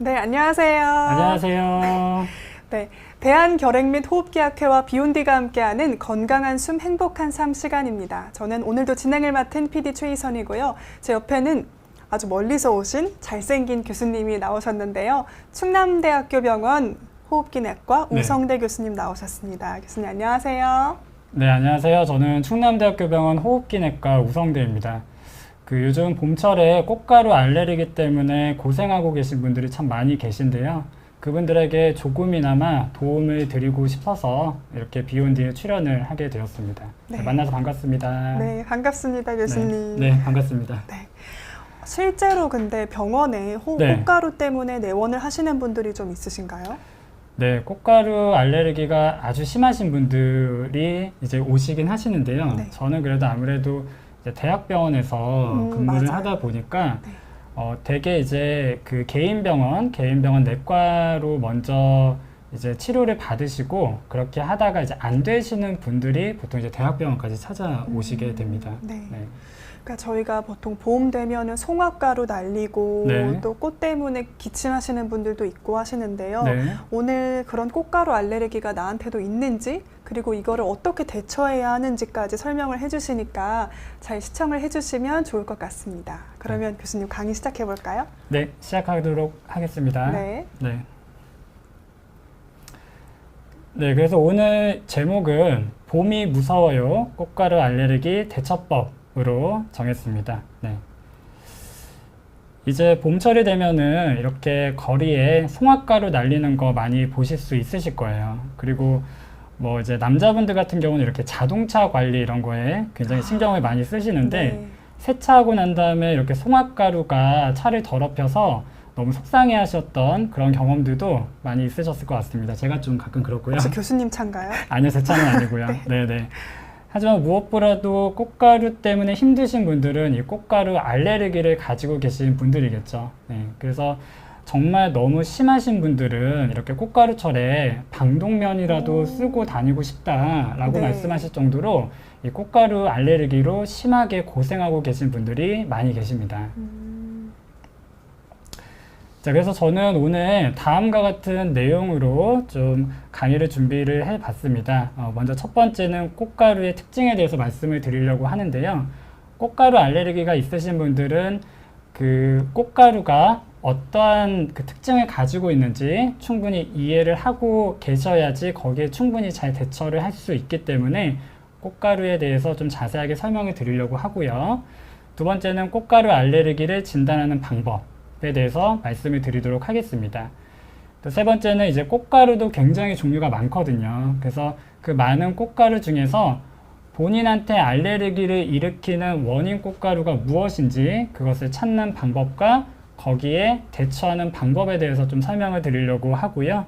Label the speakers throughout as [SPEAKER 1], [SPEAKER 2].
[SPEAKER 1] 네, 안녕하세요.
[SPEAKER 2] 안녕하세요.
[SPEAKER 1] 네, 대한결핵 및 호흡기학회와 비욘디가 함께하는 건강한 숨, 행복한 삶 시간입니다. 저는 오늘도 진행을 맡은 PD 최희선이고요. 제 옆에는 아주 멀리서 오신 잘생긴 교수님이 나오셨는데요. 충남대학교 병원 호흡기내과 우성대 교수님 나오셨습니다. 교수님 안녕하세요.
[SPEAKER 2] 네, 안녕하세요. 저는 충남대학교 병원 호흡기내과 우성대입니다. 요즘 봄철에 꽃가루 알레르기 때문에 고생하고 계신 분들이 참 많이 계신데요. 그분들에게 조금이나마 도움을 드리고 싶어서 이렇게 비욘디에 출연을 하게 되었습니다.
[SPEAKER 1] 네.
[SPEAKER 2] 만나서 반갑습니다.
[SPEAKER 1] 네, 반갑습니다, 교수님.
[SPEAKER 2] 네, 반갑습니다.
[SPEAKER 1] 네. 실제로 근데 병원에 꽃가루 때문에 내원을 하시는 분들이 좀 있으신가요?
[SPEAKER 2] 네, 꽃가루 알레르기가 아주 심하신 분들이 이제 오시긴 하시는데요.
[SPEAKER 1] 네.
[SPEAKER 2] 저는 그래도 아무래도 이제 대학병원에서 근무를
[SPEAKER 1] 맞아요.
[SPEAKER 2] 하다 보니까
[SPEAKER 1] 네.
[SPEAKER 2] 되게 이제 개인 병원 내과로 먼저 이제 치료를 받으시고 그렇게 하다가 이제 안 되시는 분들이 보통 이제 대학병원까지 찾아오시게 됩니다.
[SPEAKER 1] 네.
[SPEAKER 2] 네.
[SPEAKER 1] 그러니까 저희가 보통 봄 되면은 송화가루 날리고
[SPEAKER 2] 네.
[SPEAKER 1] 또 꽃 때문에 기침하시는 분들도 있고 하시는데요.
[SPEAKER 2] 네.
[SPEAKER 1] 오늘 그런 꽃가루 알레르기가 나한테도 있는지 그리고 이거를 어떻게 대처해야 하는지까지 설명을 해주시니까 잘 시청을 해주시면 좋을 것 같습니다. 그러면 교수님 강의 시작해 볼까요?
[SPEAKER 2] 네, 시작하도록 하겠습니다.
[SPEAKER 1] 네.
[SPEAKER 2] 네. 네, 그래서 오늘 제목은 봄이 무서워요. 꽃가루 알레르기 대처법으로 정했습니다. 네. 이제 봄철이 되면은 이렇게 거리에 송화가루 날리는 거 많이 보실 수 있으실 거예요. 그리고 뭐 이제 남자분들 같은 경우는 이렇게 자동차 관리 이런 거에 굉장히 신경을 많이 쓰시는데
[SPEAKER 1] 네.
[SPEAKER 2] 세차하고 난 다음에 이렇게 송화가루가 차를 더럽혀서 너무 속상해 하셨던 그런 경험들도 많이 있으셨을 것 같습니다. 제가 좀 가끔 그렇고요.
[SPEAKER 1] 혹시 교수님 차인가요?
[SPEAKER 2] 아니요, 제 차는 아니고요. 네네. 하지만 무엇보다도 꽃가루 때문에 힘드신 분들은 이 꽃가루 알레르기를 가지고 계신 분들이겠죠. 네, 그래서 정말 너무 심하신 분들은 이렇게 꽃가루철에 방독면이라도 쓰고 다니고 싶다라고
[SPEAKER 1] 네.
[SPEAKER 2] 말씀하실 정도로 이 꽃가루 알레르기로 심하게 고생하고 계신 분들이 많이 계십니다. 자, 그래서 저는 오늘 다음과 같은 내용으로 좀 강의를 준비를 해봤습니다. 먼저 첫 번째는 꽃가루의 특징에 대해서 말씀을 드리려고 하는데요. 꽃가루 알레르기가 있으신 분들은 그 꽃가루가 어떠한 그 특징을 가지고 있는지 충분히 이해를 하고 계셔야지 거기에 충분히 잘 대처를 할 수 있기 때문에 꽃가루에 대해서 좀 자세하게 설명을 드리려고 하고요. 두 번째는 꽃가루 알레르기를 진단하는 방법에 대해서 말씀을 드리도록 하겠습니다. 또 세 번째는 이제 꽃가루도 굉장히 종류가 많거든요. 그래서 그 많은 꽃가루 중에서 본인한테 알레르기를 일으키는 원인 꽃가루가 무엇인지 그것을 찾는 방법과 거기에 대처하는 방법에 대해서 좀 설명을 드리려고 하고요.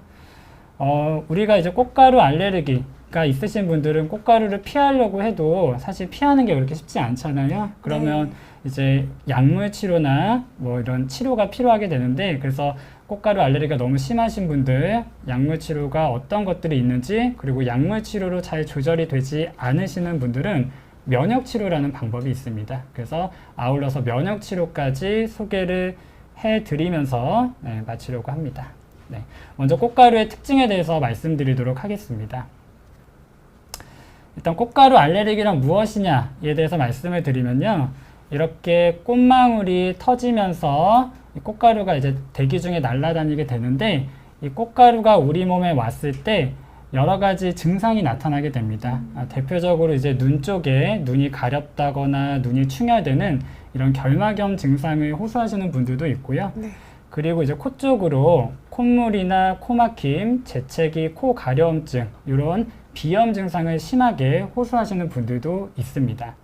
[SPEAKER 2] 우리가 이제 꽃가루 알레르기가 있으신 분들은 꽃가루를 피하려고 해도 사실 피하는 게 그렇게 쉽지 않잖아요. 그러면 이제 약물 치료나 뭐 이런 치료가 필요하게 되는데, 그래서 꽃가루 알레르기가 너무 심하신 분들 약물 치료가 어떤 것들이 있는지, 그리고 약물 치료로 잘 조절이 되지 않으시는 분들은 면역 치료라는 방법이 있습니다. 그래서 아울러서 면역 치료까지 소개를 해드리면서 마치려고 합니다. 네. 먼저 꽃가루의 특징에 대해서 말씀드리도록 하겠습니다. 일단 꽃가루 알레르기란 무엇이냐에 대해서 말씀을 드리면요. 이렇게 꽃망울이 터지면서 이 꽃가루가 이제 대기 중에 날아다니게 되는데, 이 꽃가루가 우리 몸에 왔을 때 여러 가지 증상이 나타나게 됩니다. 대표적으로 이제 눈 쪽에 눈이 가렵다거나 눈이 충혈되는 이런 결막염 증상을 호소하시는 분들도 있고요.
[SPEAKER 1] 네.
[SPEAKER 2] 그리고 이제 코 쪽으로 콧물이나 코막힘, 재채기, 코 가려움증 이런 비염 증상을 심하게 호소하시는 분들도 있습니다.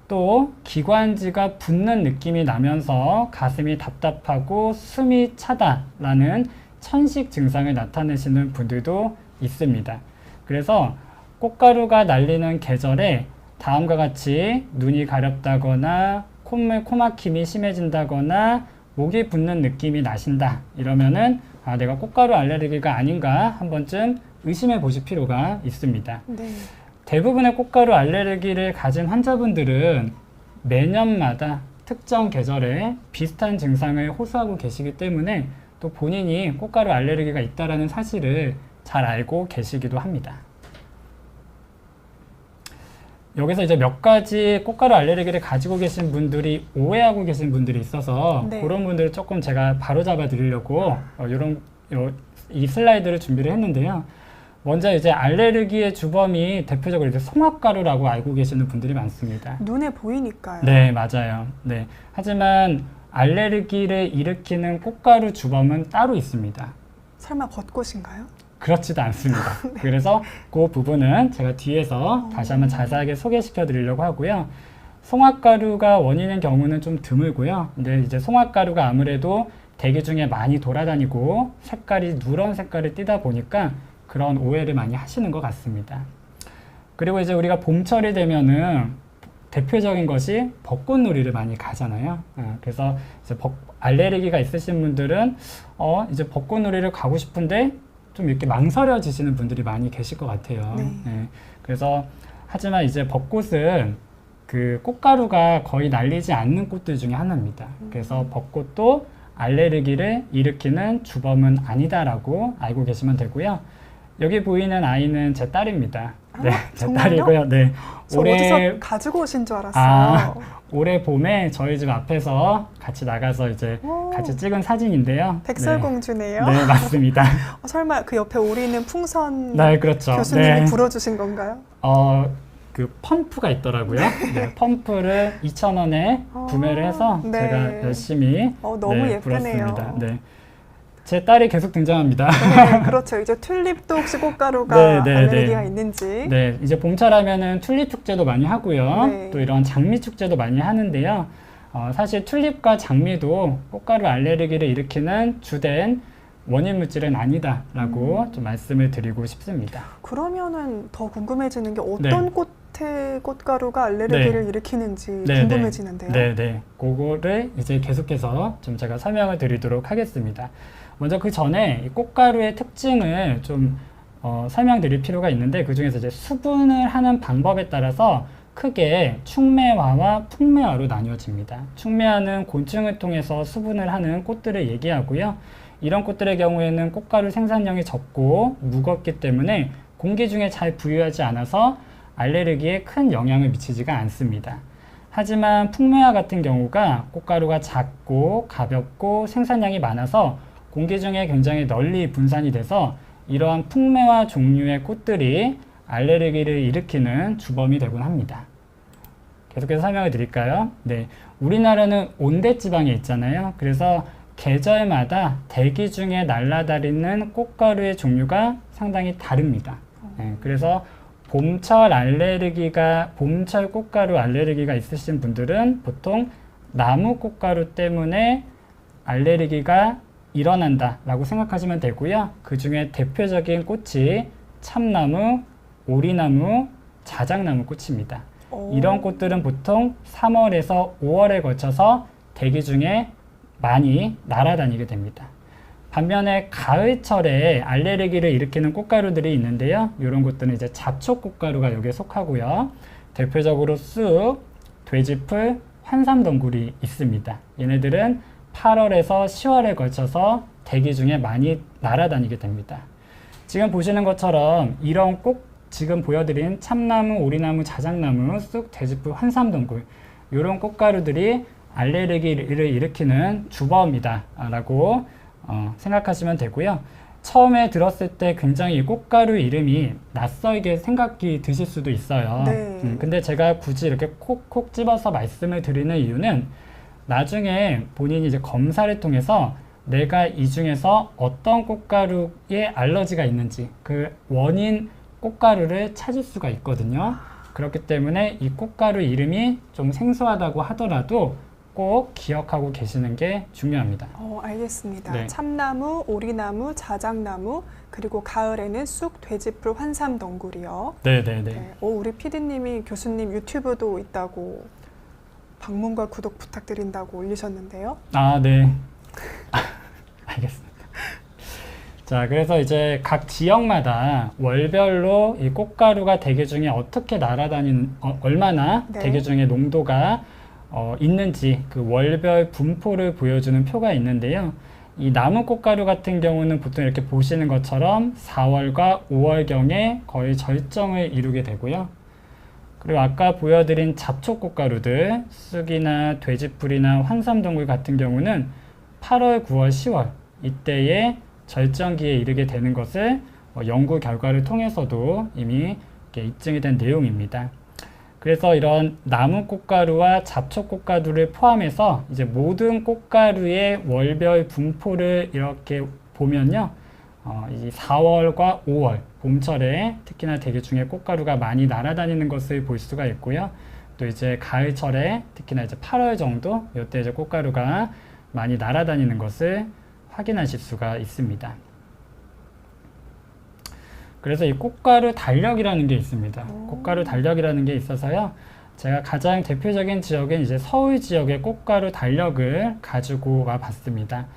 [SPEAKER 2] 또 기관지가 붓는 느낌이 나면서 가슴이 답답하고 숨이 차다라는 천식 증상을 나타내시는 분들도 있습니다. 그래서 꽃가루가 날리는 계절에 다음과 같이 눈이 가렵다거나 콧물, 코막힘이 심해진다거나 목이 붓는 느낌이 나신다 이러면은 내가 꽃가루 알레르기가 아닌가 한 번쯤 의심해 보실 필요가 있습니다.
[SPEAKER 1] 네.
[SPEAKER 2] 대부분의 꽃가루 알레르기를 가진 환자분들은 매년마다 특정 계절에 비슷한 증상을 호소하고 계시기 때문에 또 본인이 꽃가루 알레르기가 있다라는 사실을 잘 알고 계시기도 합니다. 여기서 이제 몇 가지 꽃가루 알레르기를 가지고 계신 분들이 오해하고 계신 분들이 있어서
[SPEAKER 1] 네.
[SPEAKER 2] 그런 분들을 조금 제가 바로잡아 드리려고 이 슬라이드를 준비를 했는데요. 먼저 이제 알레르기의 주범이 대표적으로 이제 송화가루라고 알고 계시는 분들이 많습니다.
[SPEAKER 1] 눈에 보이니까요.
[SPEAKER 2] 네, 맞아요. 네. 하지만 알레르기를 일으키는 꽃가루 주범은 따로 있습니다.
[SPEAKER 1] 설마 벚꽃인가요?
[SPEAKER 2] 그렇지도 않습니다. 그래서 그 부분은 제가 뒤에서 다시 한번 자세하게 소개시켜 드리려고 하고요. 송화가루가 원인인 경우는 좀 드물고요. 근데 이제 송화가루가 아무래도 대기 중에 많이 돌아다니고 색깔이 누런 색깔을 띠다 보니까 그런 오해를 많이 하시는 것 같습니다. 그리고 이제 우리가 봄철이 되면은 대표적인 것이 벚꽃놀이를 많이 가잖아요. 그래서 이제 알레르기가 있으신 분들은 이제 벚꽃놀이를 가고 싶은데 좀 이렇게 망설여지시는 분들이 많이 계실 것 같아요.
[SPEAKER 1] 네.
[SPEAKER 2] 네. 그래서 하지만 이제 벚꽃은 그 꽃가루가 거의 날리지 않는 꽃들 중에 하나입니다. 그래서 벚꽃도 알레르기를 일으키는 주범은 아니다라고 알고 계시면 되고요. 여기 보이는 아이는 제 딸입니다. 네, 제
[SPEAKER 1] 정말요?
[SPEAKER 2] 딸이고요. 네.
[SPEAKER 1] 저 어디서 가지고 오신 줄 알았어요.
[SPEAKER 2] 올해 봄에 저희 집 앞에서 같이 나가서 이제 같이 찍은 사진인데요.
[SPEAKER 1] 백설공주네요.
[SPEAKER 2] 네, 맞습니다.
[SPEAKER 1] 설마 그 옆에 오리는 풍선
[SPEAKER 2] 네, 그렇죠.
[SPEAKER 1] 교수님이
[SPEAKER 2] 네.
[SPEAKER 1] 불어주신 건가요?
[SPEAKER 2] 그 펌프가 있더라고요. 네, 펌프를 2,000원에 구매를 해서
[SPEAKER 1] 네.
[SPEAKER 2] 제가 열심히
[SPEAKER 1] 너무
[SPEAKER 2] 네,
[SPEAKER 1] 예쁘네요.
[SPEAKER 2] 불었습니다. 네. 제 딸이 계속 등장합니다.
[SPEAKER 1] 네, 그렇죠. 이제 튤립도 혹시 꽃가루가 알레르기가 있는지.
[SPEAKER 2] 네, 이제 봄철 하면은 튤립 축제도 많이 하고요.
[SPEAKER 1] 네.
[SPEAKER 2] 또 이런 장미 축제도 많이 하는데요. 사실 튤립과 장미도 꽃가루 알레르기를 일으키는 주된 원인 물질은 아니다라고 좀 말씀을 드리고 싶습니다.
[SPEAKER 1] 그러면은 더 궁금해지는 게 어떤 꽃의 꽃가루가 알레르기를 일으키는지 궁금해지는데요.
[SPEAKER 2] 네. 그거를 이제 계속해서 좀 제가 설명을 드리도록 하겠습니다. 먼저 그 전에 이 꽃가루의 특징을 좀 설명드릴 필요가 있는데 그 중에서 이제 수분을 하는 방법에 따라서 크게 충매화와 풍매화로 나뉘어집니다. 충매화는 곤충을 통해서 수분을 하는 꽃들을 얘기하고요. 이런 꽃들의 경우에는 꽃가루 생산량이 적고 무겁기 때문에 공기 중에 잘 부유하지 않아서 알레르기에 큰 영향을 미치지가 않습니다. 하지만 풍매화 같은 경우가 꽃가루가 작고 가볍고 생산량이 많아서 공기 중에 굉장히 널리 분산이 돼서 이러한 풍매화 종류의 꽃들이 알레르기를 일으키는 주범이 되곤 합니다. 계속해서 설명을 드릴까요? 네, 우리나라는 온대지방에 있잖아요. 그래서 계절마다 대기 중에 날아다니는 꽃가루의 종류가 상당히 다릅니다. 네, 그래서 봄철 꽃가루 알레르기가 있으신 분들은 보통 나무 꽃가루 때문에 알레르기가 일어난다라고 생각하시면 되고요. 그 중에 대표적인 꽃이 참나무, 오리나무, 자작나무 꽃입니다. 이런 꽃들은 보통 3월에서 5월에 걸쳐서 대기 중에 많이 날아다니게 됩니다. 반면에 가을철에 알레르기를 일으키는 꽃가루들이 있는데요. 이런 것들은 이제 잡초 꽃가루가 여기에 속하고요. 대표적으로 쑥, 돼지풀, 환삼덩굴이 있습니다. 얘네들은 8월에서 10월에 걸쳐서 대기 중에 많이 날아다니게 됩니다. 지금 보시는 것처럼 이런 지금 보여드린 참나무, 오리나무, 자작나무, 쑥, 돼지풀, 환삼덩굴 이런 꽃가루들이 알레르기를 일으키는 주범이다 라고 생각하시면 되고요. 처음에 들었을 때 굉장히 이 꽃가루 이름이 낯설게 생각이 드실 수도 있어요.
[SPEAKER 1] 네.
[SPEAKER 2] 근데 제가 굳이 이렇게 콕콕 집어서 말씀을 드리는 이유는 나중에 본인이 이제 검사를 통해서 내가 이 중에서 어떤 꽃가루에 알러지가 있는지 그 원인 꽃가루를 찾을 수가 있거든요. 그렇기 때문에 이 꽃가루 이름이 좀 생소하다고 하더라도 꼭 기억하고 계시는 게 중요합니다.
[SPEAKER 1] 알겠습니다.
[SPEAKER 2] 네.
[SPEAKER 1] 참나무, 오리나무, 자작나무, 그리고 가을에는 쑥, 돼지풀, 환삼덩굴이요.
[SPEAKER 2] 네.
[SPEAKER 1] 우리 PD님이 교수님 유튜브도 있다고 방문과 구독 부탁드린다고 올리셨는데요.
[SPEAKER 2] 네. 알겠습니다. 자, 그래서 이제 각 지역마다 월별로 이 꽃가루가 대기 중에 어떻게 날아다니는, 얼마나 대기 중에 농도가 있는지 그 월별 분포를 보여주는 표가 있는데요. 이 나무 꽃가루 같은 경우는 보통 이렇게 보시는 것처럼 4월과 5월경에 거의 절정을 이루게 되고요. 그리고 아까 보여드린 잡초 꽃가루들, 쑥이나 돼지풀이나 환삼동굴 같은 경우는 8월, 9월, 10월 이때에 절정기에 이르게 되는 것을 연구 결과를 통해서도 이미 입증이 된 내용입니다. 그래서 이런 나무 꽃가루와 잡초 꽃가루를 포함해서 이제 모든 꽃가루의 월별 분포를 이렇게 보면요. 이 4월과 5월, 봄철에 특히나 대기 중에 꽃가루가 많이 날아다니는 것을 볼 수가 있고요. 또 이제 가을철에 특히나 이제 8월 정도, 이때 이제 꽃가루가 많이 날아다니는 것을 확인하실 수가 있습니다. 그래서 이 꽃가루 달력이라는 게 있습니다. 꽃가루 달력이라는 게 있어서요. 제가 가장 대표적인 지역은 이제 서울 지역의 꽃가루 달력을 가지고 와 봤습니다.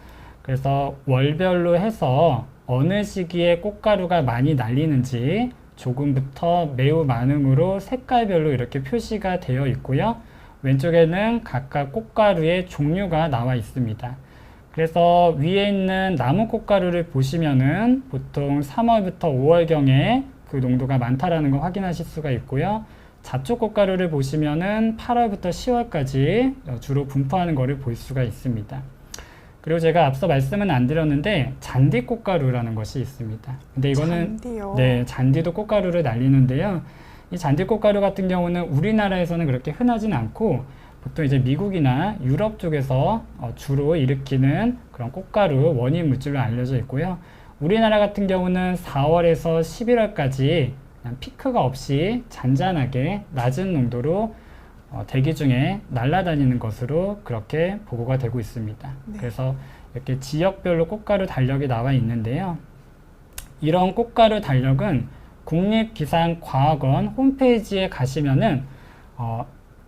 [SPEAKER 2] 그래서 월별로 해서 어느 시기에 꽃가루가 많이 날리는지 조금부터 매우 많음으로 색깔별로 이렇게 표시가 되어 있고요. 왼쪽에는 각각 꽃가루의 종류가 나와 있습니다. 그래서 위에 있는 나무 꽃가루를 보시면은 보통 3월부터 5월경에 그 농도가 많다라는 걸 확인하실 수가 있고요. 잡초 꽃가루를 보시면은 8월부터 10월까지 주로 분포하는 것을 볼 수가 있습니다. 그리고 제가 앞서 말씀은 안 드렸는데 잔디 꽃가루라는 것이 있습니다. 근데 이거는
[SPEAKER 1] 잔디요?
[SPEAKER 2] 네, 잔디도 꽃가루를 날리는데요. 이 잔디 꽃가루 같은 경우는 우리나라에서는 그렇게 흔하진 않고 보통 이제 미국이나 유럽 쪽에서 주로 일으키는 그런 꽃가루 원인 물질로 알려져 있고요. 우리나라 같은 경우는 4월에서 11월까지 그냥 피크가 없이 잔잔하게 낮은 농도로 대기 중에 날아다니는 것으로 그렇게 보고가 되고 있습니다.
[SPEAKER 1] 네.
[SPEAKER 2] 그래서 이렇게 지역별로 꽃가루 달력이 나와 있는데요. 이런 꽃가루 달력은 국립기상과학원 홈페이지에 가시면은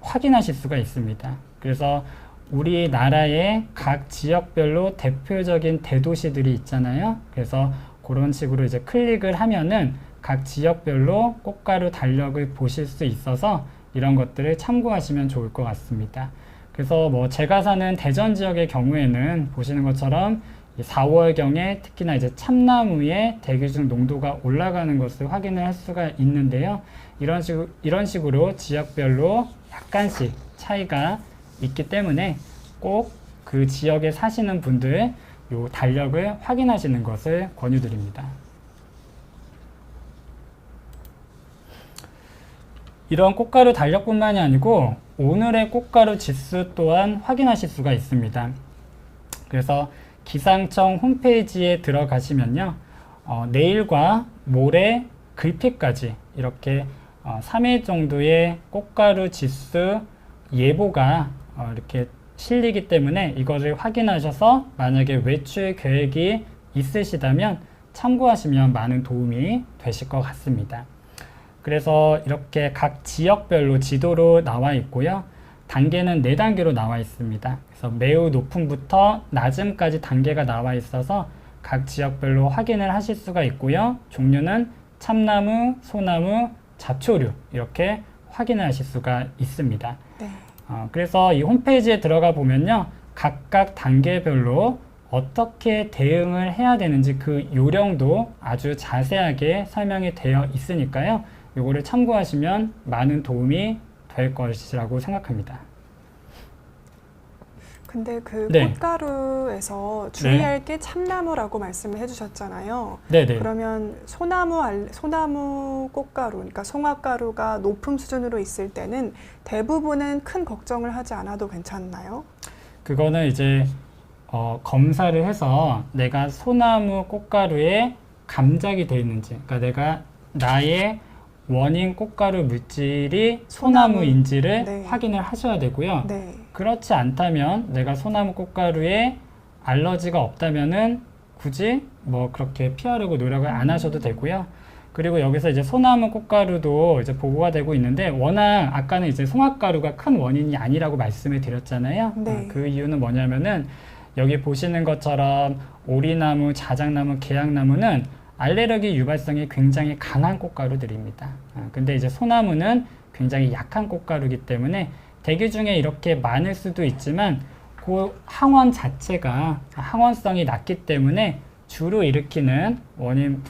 [SPEAKER 2] 확인하실 수가 있습니다. 그래서 우리나라의 각 지역별로 대표적인 대도시들이 있잖아요. 그래서 그런 식으로 이제 클릭을 하면은 각 지역별로 꽃가루 달력을 보실 수 있어서 이런 것들을 참고하시면 좋을 것 같습니다. 그래서 뭐 제가 사는 대전 지역의 경우에는 보시는 것처럼 4월경에 특히나 이제 참나무의 대기 중 농도가 올라가는 것을 확인을 할 수가 있는데요. 이런 식으로 지역별로 약간씩 차이가 있기 때문에 꼭 그 지역에 사시는 분들 요 달력을 확인하시는 것을 권유드립니다. 이런 꽃가루 달력뿐만이 아니고 오늘의 꽃가루 지수 또한 확인하실 수가 있습니다. 그래서 기상청 홈페이지에 들어가시면요. 내일과 모레 글피까지 이렇게 3일 정도의 꽃가루 지수 예보가 이렇게 실리기 때문에 이것을 확인하셔서 만약에 외출 계획이 있으시다면 참고하시면 많은 도움이 되실 것 같습니다. 그래서 이렇게 각 지역별로 지도로 나와 있고요. 단계는 4단계로 나와 있습니다. 그래서 매우 높음부터 낮음까지 단계가 나와 있어서 각 지역별로 확인을 하실 수가 있고요. 종류는 참나무, 소나무, 잡초류 이렇게 확인을 하실 수가 있습니다.
[SPEAKER 1] 네.
[SPEAKER 2] 그래서 이 홈페이지에 들어가 보면요. 각각 단계별로 어떻게 대응을 해야 되는지 그 요령도 아주 자세하게 설명이 되어 있으니까요. 이거를 참고하시면 많은 도움이 될 것이라고 생각합니다.
[SPEAKER 1] 근데 그
[SPEAKER 2] 네.
[SPEAKER 1] 꽃가루에서 주의할 게 참나무라고 말씀을 해주셨잖아요.
[SPEAKER 2] 네네.
[SPEAKER 1] 그러면 소나무 꽃가루, 그러니까 송화가루가 높은 수준으로 있을 때는 대부분은 큰 걱정을 하지 않아도 괜찮나요?
[SPEAKER 2] 그거는 이제 검사를 해서 내가 소나무 꽃가루에 감작이 되어 있는지, 그러니까 내가 나의 원인 꽃가루 물질이 소나무인지를
[SPEAKER 1] 네.
[SPEAKER 2] 확인을 하셔야 되고요.
[SPEAKER 1] 네.
[SPEAKER 2] 그렇지 않다면 내가 소나무 꽃가루에 알러지가 없다면은 굳이 뭐 그렇게 피하려고 노력을 안 하셔도 되고요. 그리고 여기서 이제 소나무 꽃가루도 이제 보고가 되고 있는데 워낙 아까는 이제 송화가루가 큰 원인이 아니라고 말씀을 드렸잖아요.
[SPEAKER 1] 네.
[SPEAKER 2] 그 이유는 뭐냐면은 여기 보시는 것처럼 오리나무, 자작나무, 계약나무는 알레르기 유발성이 굉장히 강한 꽃가루들입니다. 근데 이제 소나무는 굉장히 약한 꽃가루이기 때문에 대기 중에 이렇게 많을 수도 있지만 그 항원 자체가 항원성이 낮기 때문에 주로 일으키는 원인이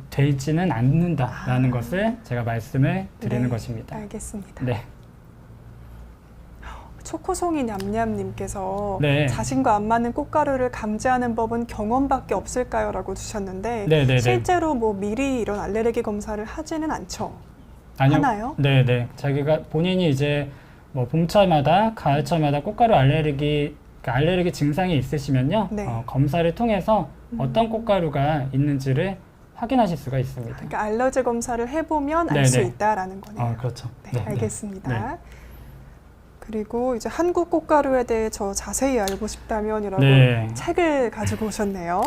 [SPEAKER 2] 되지는 않는다라는 것을 제가 말씀을 드리는
[SPEAKER 1] 네,
[SPEAKER 2] 것입니다.
[SPEAKER 1] 알겠습니다.
[SPEAKER 2] 네.
[SPEAKER 1] 초코송이 냠냠님께서
[SPEAKER 2] 네.
[SPEAKER 1] 자신과 안 맞는 꽃가루를 감지하는 법은 경험밖에 없을까요? 라고 주셨는데
[SPEAKER 2] 네네네.
[SPEAKER 1] 실제로 뭐 미리 이런 알레르기 검사를 하지는 않죠?
[SPEAKER 2] 아니요.
[SPEAKER 1] 하나요?
[SPEAKER 2] 네네. 자기가 본인이 이제 뭐 봄철마다 가을철마다 꽃가루 알레르기 그러니까 알레르기 증상이 있으시면요.
[SPEAKER 1] 네.
[SPEAKER 2] 검사를 통해서 어떤 꽃가루가 있는지를 확인하실 수가 있습니다.
[SPEAKER 1] 그러니까 알러지 검사를 해보면 알 수
[SPEAKER 2] 네네.
[SPEAKER 1] 있다라는 거네요.
[SPEAKER 2] 그렇죠.
[SPEAKER 1] 네, 알겠습니다.
[SPEAKER 2] 네.
[SPEAKER 1] 그리고 이제 한국 꽃가루에 대해 저 자세히 알고 싶다면이라고
[SPEAKER 2] 네.
[SPEAKER 1] 책을 가지고 오셨네요.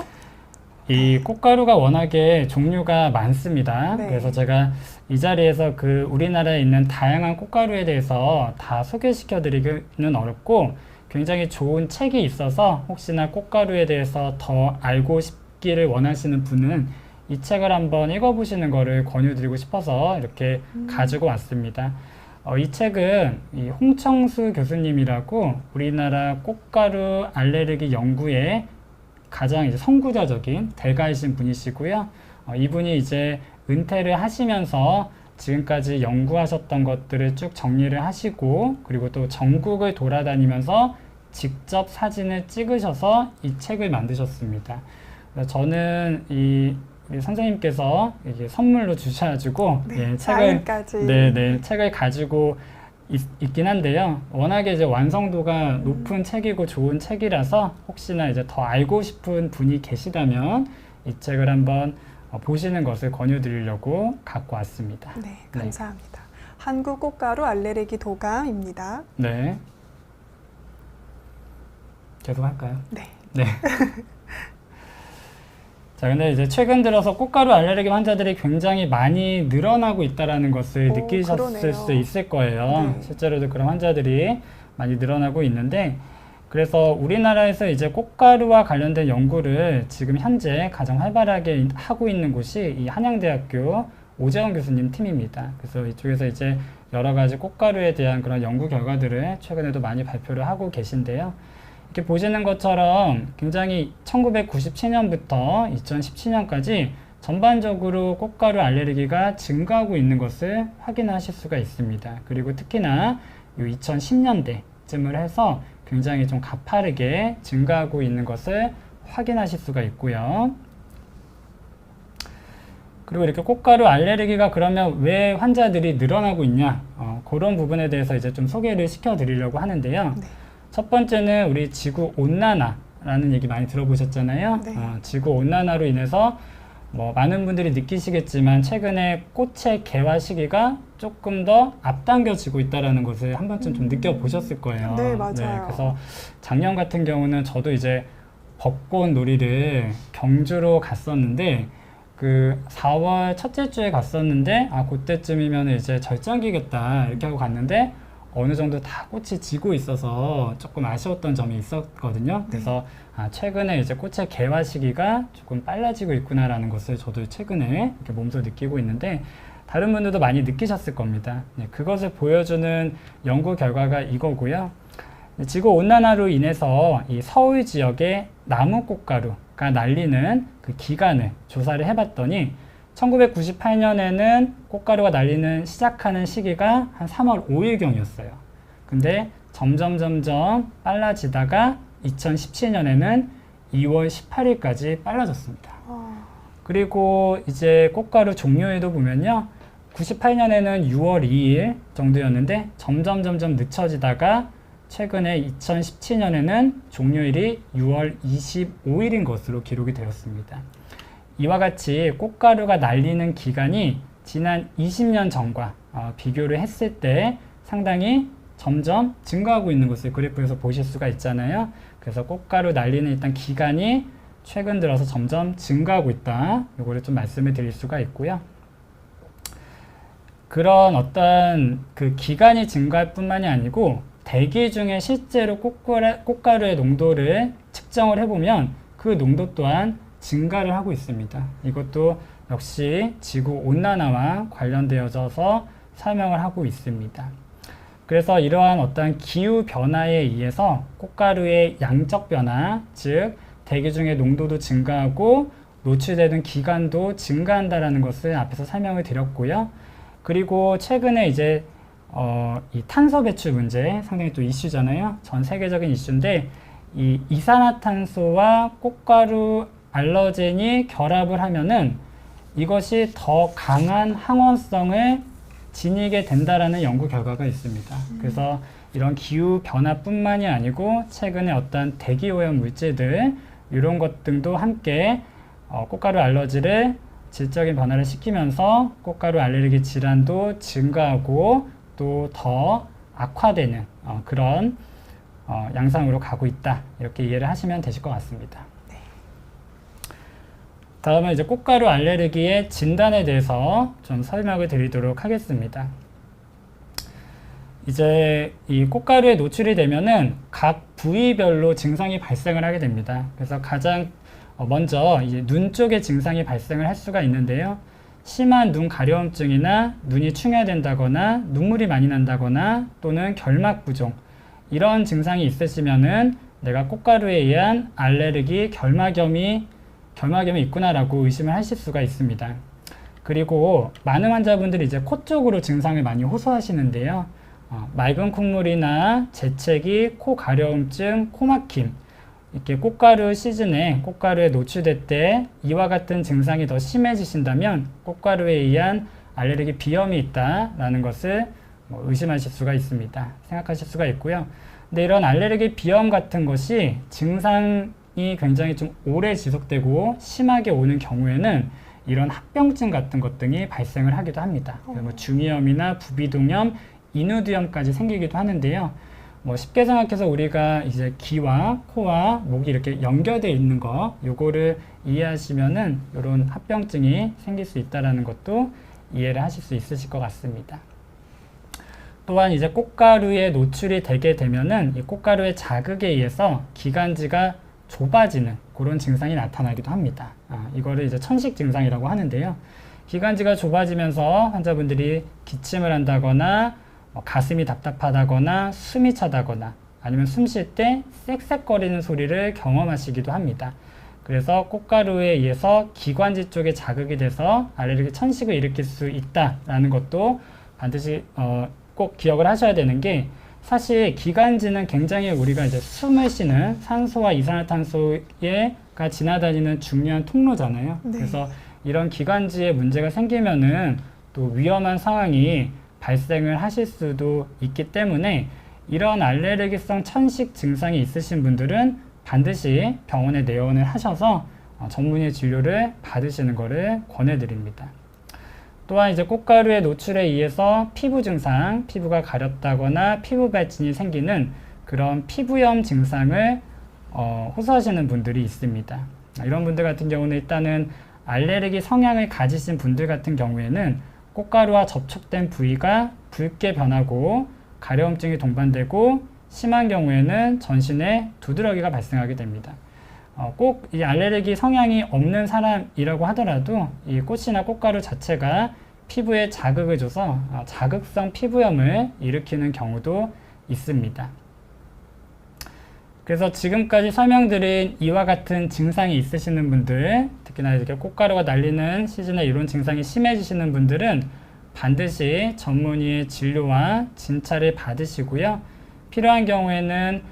[SPEAKER 2] 이 꽃가루가 워낙에 종류가 많습니다.
[SPEAKER 1] 네.
[SPEAKER 2] 그래서 제가 이 자리에서 그 우리나라에 있는 다양한 꽃가루에 대해서 다 소개시켜 드리기는 어렵고 굉장히 좋은 책이 있어서 혹시나 꽃가루에 대해서 더 알고 싶기를 원하시는 분은 이 책을 한번 읽어보시는 거를 권유드리고 싶어서 이렇게 가지고 왔습니다. 이 책은 이 홍청수 교수님이라고 우리나라 꽃가루 알레르기 연구에 가장 이제 선구자적인 대가이신 분이시고요. 이분이 이제 은퇴를 하시면서 지금까지 연구하셨던 것들을 쭉 정리를 하시고 그리고 또 전국을 돌아다니면서 직접 사진을 찍으셔서 이 책을 만드셨습니다. 그래서 저는 우리 선생님께서 이게 선물로 주셔가지고
[SPEAKER 1] 네,
[SPEAKER 2] 책을
[SPEAKER 1] 사인까지.
[SPEAKER 2] 책을 가지고 있긴 한데요. 워낙에 이제 완성도가 높은 책이고 좋은 책이라서 혹시나 이제 더 알고 싶은 분이 계시다면 이 책을 한번 보시는 것을 권유드리려고 갖고 왔습니다.
[SPEAKER 1] 네, 감사합니다. 한국 꽃가루 알레르기 도감입니다.
[SPEAKER 2] 네. 계속 할까요?
[SPEAKER 1] 네.
[SPEAKER 2] 네. 자, 근데 이제 최근 들어서 꽃가루 알레르기 환자들이 굉장히 많이 늘어나고 있다는 것을 느끼셨을
[SPEAKER 1] 그러네요.
[SPEAKER 2] 수 있을 거예요.
[SPEAKER 1] 네.
[SPEAKER 2] 실제로도 그런 환자들이 많이 늘어나고 있는데, 그래서 우리나라에서 이제 꽃가루와 관련된 연구를 지금 현재 가장 활발하게 하고 있는 곳이 이 한양대학교 오재원 교수님 팀입니다. 그래서 이쪽에서 이제 여러 가지 꽃가루에 대한 그런 연구 결과들을 최근에도 많이 발표를 하고 계신데요. 이렇게 보시는 것처럼 굉장히 1997년부터 2017년까지 전반적으로 꽃가루 알레르기가 증가하고 있는 것을 확인하실 수가 있습니다. 그리고 특히나 2010년대쯤을 해서 굉장히 좀 가파르게 증가하고 있는 것을 확인하실 수가 있고요. 그리고 이렇게 꽃가루 알레르기가 그러면 왜 환자들이 늘어나고 있냐? 그런 부분에 대해서 이제 좀 소개를 시켜드리려고 하는데요.
[SPEAKER 1] 네.
[SPEAKER 2] 첫 번째는 우리 지구 온난화라는 얘기 많이 들어보셨잖아요.
[SPEAKER 1] 네.
[SPEAKER 2] 지구 온난화로 인해서 뭐 많은 분들이 느끼시겠지만 최근에 꽃의 개화 시기가 조금 더 앞당겨지고 있다는 것을 한 번쯤 좀 느껴보셨을 거예요.
[SPEAKER 1] 네, 맞아요.
[SPEAKER 2] 그래서 작년 같은 경우는 저도 이제 벚꽃 놀이를 경주로 갔었는데 그 4월 첫째 주에 갔었는데 그때쯤이면 이제 절정기겠다 이렇게 하고 갔는데 어느 정도 다 꽃이 지고 있어서 조금 아쉬웠던 점이 있었거든요. 그래서 최근에 이제 꽃의 개화 시기가 조금 빨라지고 있구나라는 것을 저도 최근에 이렇게 몸소 느끼고 있는데 다른 분들도 많이 느끼셨을 겁니다. 그것을 보여주는 연구 결과가 이거고요. 지구 온난화로 인해서 이 서울 지역의 나무 꽃가루가 날리는 그 기간을 조사를 해봤더니 1998년에는 꽃가루가 날리는 시작하는 시기가 한 3월 5일경이었어요. 근데 점점 빨라지다가 2017년에는 2월 18일까지 빨라졌습니다. 그리고 이제 꽃가루 종료일도 보면요. 98년에는 6월 2일 정도였는데 점점 늦춰지다가 최근에 2017년에는 종료일이 6월 25일인 것으로 기록이 되었습니다. 이와 같이 꽃가루가 날리는 기간이 지난 20년 전과 비교를 했을 때 상당히 점점 증가하고 있는 것을 그래프에서 보실 수가 있잖아요. 그래서 꽃가루 날리는 일단 기간이 최근 들어서 점점 증가하고 있다. 이거를 좀 말씀을 드릴 수가 있고요. 그런 어떤 그 기간이 증가할 뿐만이 아니고 대기 중에 실제로 꽃가루의 농도를 측정을 해보면 그 농도 또한 증가를 하고 있습니다. 이것도 역시 지구 온난화와 관련되어져서 설명을 하고 있습니다. 그래서 이러한 어떤 기후 변화에 의해서 꽃가루의 양적 변화, 즉 대기 중의 농도도 증가하고 노출되는 기간도 증가한다라는 것을 앞에서 설명을 드렸고요. 그리고 최근에 이제 이 탄소 배출 문제 상당히 또 이슈잖아요. 전 세계적인 이슈인데 이 이산화탄소와 꽃가루 알러젠이 결합을 하면은 이것이 더 강한 항원성을 지니게 된다라는 연구 결과가 있습니다. 그래서 이런 기후 변화뿐만이 아니고 최근에 어떤 대기 오염 물질들 이런 것 등도 함께 꽃가루 알러지를 질적인 변화를 시키면서 꽃가루 알레르기 질환도 증가하고 또 더 악화되는 그런 양상으로 가고 있다. 이렇게 이해를 하시면 되실 것 같습니다. 다음은 이제 꽃가루 알레르기의 진단에 대해서 좀 설명을 드리도록 하겠습니다. 이제 이 꽃가루에 노출이 되면은 각 부위별로 증상이 발생을 하게 됩니다. 그래서 가장 먼저 이제 눈 쪽에 증상이 발생을 할 수가 있는데요. 심한 눈 가려움증이나 눈이 충혈된다거나 눈물이 많이 난다거나 또는 결막 부종 이런 증상이 있으시면은 내가 꽃가루에 의한 알레르기 결막염이 있구나라고 의심을 하실 수가 있습니다. 그리고 많은 환자분들이 이제 코 쪽으로 증상을 많이 호소하시는데요. 맑은 콧물이나 재채기, 코 가려움증, 코 막힘 이렇게 꽃가루 시즌에 꽃가루에 노출될 때 이와 같은 증상이 더 심해지신다면 꽃가루에 의한 알레르기 비염이 있다라는 것을 의심하실 수가 있습니다. 생각하실 수가 있고요. 근데 이런 알레르기 비염 같은 것이 증상이 굉장히 좀 오래 지속되고 심하게 오는 경우에는 이런 합병증 같은 것 등이 발생을 하기도 합니다. 뭐 중이염이나 부비동염, 인후두염까지 생기기도 하는데요. 쉽게 생각해서 우리가 이제 귀와 코와 목이 이렇게 연결되어 있는 거, 요거를 이해하시면은 이런 합병증이 생길 수 있다라는 것도 이해를 하실 수 있으실 것 같습니다. 또한 이제 꽃가루에 노출이 되게 되면은 이 꽃가루의 자극에 의해서 기관지가 좁아지는 그런 증상이 나타나기도 합니다. 이거를 이제 천식 증상이라고 하는데요. 기관지가 좁아지면서 환자분들이 기침을 한다거나 가슴이 답답하다거나 숨이 차다거나 아니면 숨 쉴 때 쌕쌕거리는 소리를 경험하시기도 합니다. 그래서 꽃가루에 의해서 기관지 쪽에 자극이 돼서 알레르기 천식을 일으킬 수 있다라는 것도 반드시 꼭 기억을 하셔야 되는 게 사실 기관지는 굉장히 우리가 이제 숨을 쉬는 산소와 이산화탄소가 지나다니는 중요한 통로잖아요.
[SPEAKER 1] 네.
[SPEAKER 2] 그래서 이런 기관지에 문제가 생기면은 또 위험한 상황이 발생을 하실 수도 있기 때문에 이런 알레르기성 천식 증상이 있으신 분들은 반드시 병원에 내원을 하셔서 전문의 진료를 받으시는 것을 권해드립니다. 또한 이제 꽃가루의 노출에 의해서 피부 증상, 피부가 가렵다거나 피부 발진이 생기는 그런 피부염 증상을 호소하시는 분들이 있습니다. 이런 분들 같은 경우는 일단은 알레르기 성향을 가지신 분들 같은 경우에는 꽃가루와 접촉된 부위가 붉게 변하고 가려움증이 동반되고 심한 경우에는 전신에 두드러기가 발생하게 됩니다. 꼭 이 알레르기 성향이 없는 사람이라고 하더라도 이 꽃이나 꽃가루 자체가 피부에 자극을 줘서 자극성 피부염을 일으키는 경우도 있습니다. 그래서 지금까지 설명드린 이와 같은 증상이 있으시는 분들, 특히나 이렇게 꽃가루가 날리는 시즌에 이런 증상이 심해지시는 분들은 반드시 전문의의 진료와 진찰을 받으시고요. 필요한 경우에는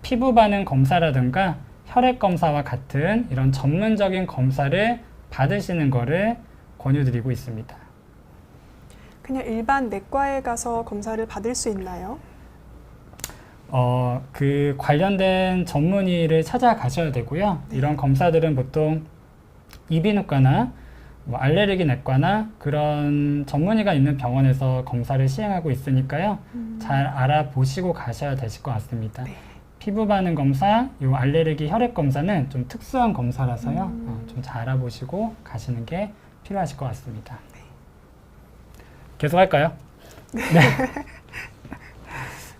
[SPEAKER 2] 피부 반응 검사라든가 혈액 검사와 같은 이런 전문적인 검사를 받으시는 것을 권유드리고 있습니다.
[SPEAKER 1] 그냥 일반 내과에 가서 검사를 받을 수 있나요?
[SPEAKER 2] 그 관련된 전문의를 찾아가셔야 되고요. 이런 검사들은 보통 이비인후과나 알레르기 내과나 그런 전문의가 있는 병원에서 검사를 시행하고 있으니까요. 잘 알아보시고 가셔야 되실 것 같습니다.
[SPEAKER 1] 네.
[SPEAKER 2] 피부 반응 검사, 요 알레르기 혈액 검사는 좀 특수한 검사라서요. 좀 잘 알아보시고 가시는 게 필요하실 것 같습니다.
[SPEAKER 1] 네.
[SPEAKER 2] 계속 할까요? 네.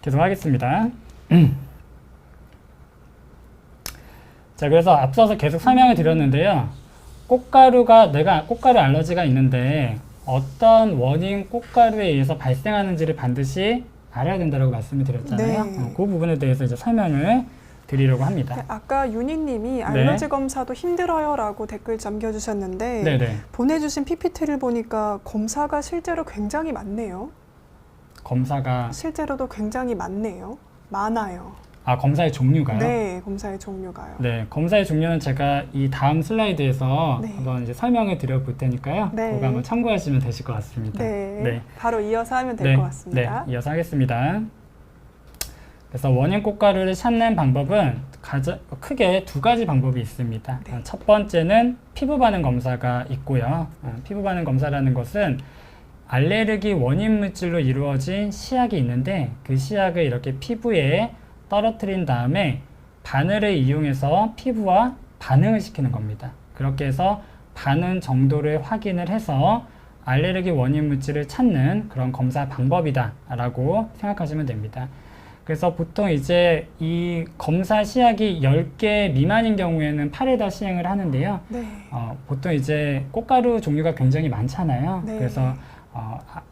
[SPEAKER 2] 계속 하겠습니다. 자, 그래서 앞서서 계속 설명을 드렸는데요. 내가 꽃가루 알러지가 있는데 어떤 원인 꽃가루에 의해서 발생하는지를 반드시 알아야 된다고 말씀을 드렸잖아요.
[SPEAKER 1] 네.
[SPEAKER 2] 그 부분에 대해서 이제 설명을 드리려고 합니다.
[SPEAKER 1] 네, 아까 윤희님이 알러지 검사도 힘들어요라고 댓글 남겨주셨는데
[SPEAKER 2] 네네.
[SPEAKER 1] 보내주신 PPT를 보니까 검사가 실제로 굉장히 많네요.
[SPEAKER 2] 검사가
[SPEAKER 1] 실제로도 굉장히 많아요.
[SPEAKER 2] 검사의 종류가요?
[SPEAKER 1] 네, 검사의 종류가요.
[SPEAKER 2] 네, 검사의 종류는 제가 이 다음 슬라이드에서
[SPEAKER 1] 네.
[SPEAKER 2] 한번 이제 설명을 드려볼 테니까요.
[SPEAKER 1] 네.
[SPEAKER 2] 그거 한번 참고하시면 되실 것 같습니다.
[SPEAKER 1] 네, 바로 이어서 하면 될 것 같습니다.
[SPEAKER 2] 네, 이어서 하겠습니다. 그래서 원인 꽃가루를 찾는 방법은 크게 두 가지 방법이 있습니다.
[SPEAKER 1] 네.
[SPEAKER 2] 첫 번째는 피부 반응 검사가 있고요. 피부 반응 검사라는 것은 알레르기 원인 물질로 이루어진 시약이 있는데 그 시약을 이렇게 피부에 떨어뜨린 다음에 바늘을 이용해서 피부와 반응을 시키는 겁니다. 그렇게 해서 반응 정도를 확인을 해서 알레르기 원인 물질을 찾는 그런 검사 방법이다 라고 생각하시면 됩니다. 그래서 보통 이제 이 검사 시약이 10개 미만인 경우에는 8회다 시행을 하는데요.
[SPEAKER 1] 네.
[SPEAKER 2] 보통 이제 꽃가루 종류가 굉장히 많잖아요.
[SPEAKER 1] 네.
[SPEAKER 2] 그래서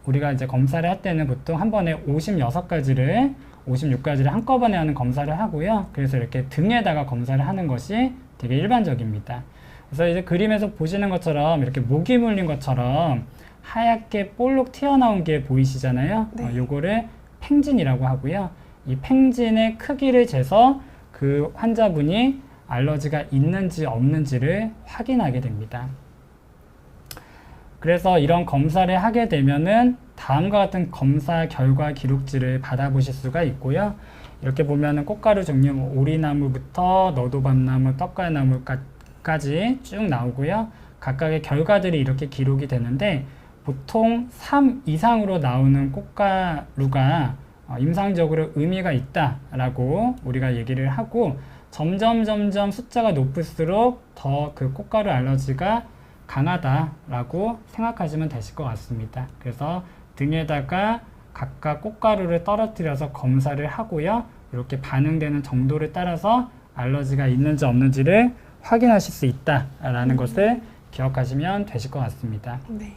[SPEAKER 2] 우리가 이제 검사를 할 때는 보통 한 번에 56가지를 한꺼번에 하는 검사를 하고요. 그래서 이렇게 등에다가 검사를 하는 것이 되게 일반적입니다. 그래서 이제 그림에서 보시는 것처럼 이렇게 모기 물린 것처럼 하얗게 볼록 튀어나온 게 보이시잖아요.
[SPEAKER 1] 네.
[SPEAKER 2] 요거를 팽진이라고 하고요. 이 팽진의 크기를 재서 그 환자분이 알러지가 있는지 없는지를 확인하게 됩니다. 그래서 이런 검사를 하게 되면은 다음과 같은 검사 결과 기록지를 받아보실 수가 있고요. 이렇게 보면은 꽃가루 종류 오리나무부터 너도밤나무, 떡갈나무까지 쭉 나오고요. 각각의 결과들이 이렇게 기록이 되는데 보통 3 이상으로 나오는 꽃가루가 임상적으로 의미가 있다라고 우리가 얘기를 하고 점점 숫자가 높을수록 더 그 꽃가루 알러지가 강하다라고 생각하시면 되실 것 같습니다. 그래서 등에다가 각각 꽃가루를 떨어뜨려서 검사를 하고요. 이렇게 반응되는 정도를 따라서 알러지가 있는지 없는지를 확인하실 수 있다라는 것을 기억하시면 되실 것 같습니다.
[SPEAKER 1] 네.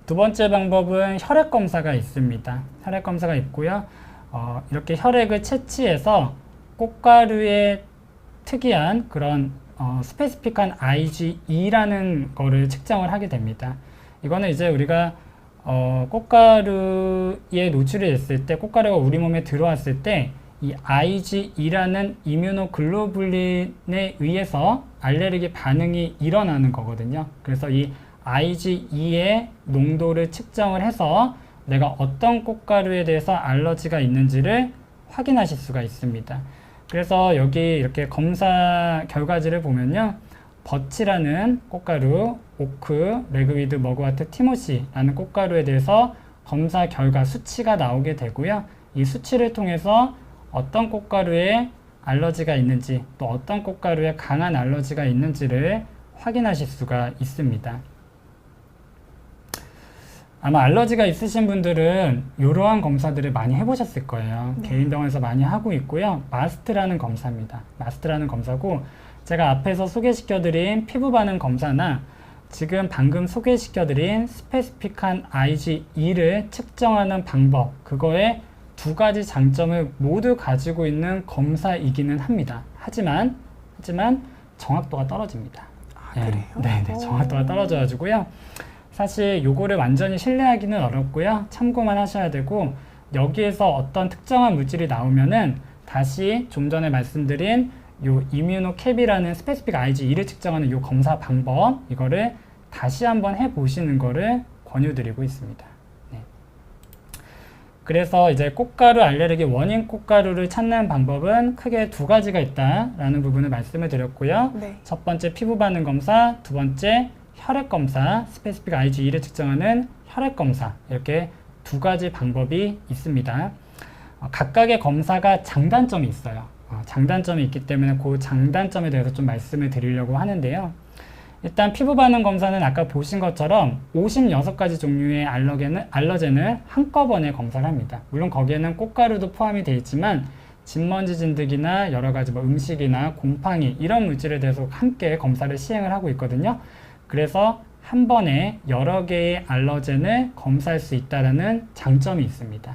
[SPEAKER 2] 두 번째 방법은 혈액 검사가 있습니다. 혈액 검사가 있고요. 이렇게 혈액을 채취해서 꽃가루의 특이한 그런 스페시픽한 IgE라는 거를 측정을 하게 됩니다. 이거는 이제 우리가 꽃가루에 노출이 됐을 때, 꽃가루가 우리 몸에 들어왔을 때 이 IgE라는 이뮤노글로불린에 의해서 알레르기 반응이 일어나는 거거든요. 그래서 이 IgE의 농도를 측정을 해서 내가 어떤 꽃가루에 대해서 알러지가 있는지를 확인하실 수가 있습니다. 그래서 여기 이렇게 검사 결과지를 보면요. 버치라는 꽃가루, 오크, 레그위드, 머그와트, 티모시라는 꽃가루에 대해서 검사 결과 수치가 나오게 되고요. 이 수치를 통해서 어떤 꽃가루에 알러지가 있는지 또 어떤 꽃가루에 강한 알러지가 있는지를 확인하실 수가 있습니다. 아마 알러지가 있으신 분들은 이러한 검사들을 많이 해보셨을 거예요.
[SPEAKER 1] 네.
[SPEAKER 2] 개인 병원에서 많이 하고 있고요. 마스트라는 검사입니다. 마스트라는 검사고 제가 앞에서 소개시켜드린 피부 반응 검사나 지금 방금 소개시켜드린 스페시픽한 IgE를 측정하는 방법, 그거에 두 가지 장점을 모두 가지고 있는 검사이기는 합니다. 하지만 정확도가 떨어집니다.
[SPEAKER 1] 그래요?
[SPEAKER 2] 네, 정확도가 떨어져가지고요. 사실 요거를 완전히 신뢰하기는 어렵고요. 참고만 하셔야 되고 여기에서 어떤 특정한 물질이 나오면은 다시 좀 전에 말씀드린 요 이뮤노캡이라는 스페시픽 IgE를 측정하는 요 검사 방법 이거를 다시 한번 해보시는 거를 권유드리고 있습니다. 네. 그래서 이제 꽃가루 알레르기 원인 꽃가루를 찾는 방법은 크게 두 가지가 있다라는 부분을 말씀을 드렸고요.
[SPEAKER 1] 네.
[SPEAKER 2] 첫 번째 피부 반응 검사, 두 번째 혈액 검사, 스페시픽 IgE를 측정하는 혈액 검사 이렇게 두 가지 방법이 있습니다. 각각의 검사가 장단점이 있어요. 장단점이 있기 때문에 그 장단점에 대해서 좀 말씀을 드리려고 하는데요. 일단 피부 반응 검사는 아까 보신 것처럼 56가지 종류의 알러젠을 한꺼번에 검사를 합니다. 물론 거기에는 꽃가루도 포함이 되어 있지만 진먼지 진드기나 여러 가지 음식이나 곰팡이 이런 물질에 대해서 함께 검사를 시행을 하고 있거든요. 그래서 한 번에 여러 개의 알러젠을 검사할 수 있다는 장점이 있습니다.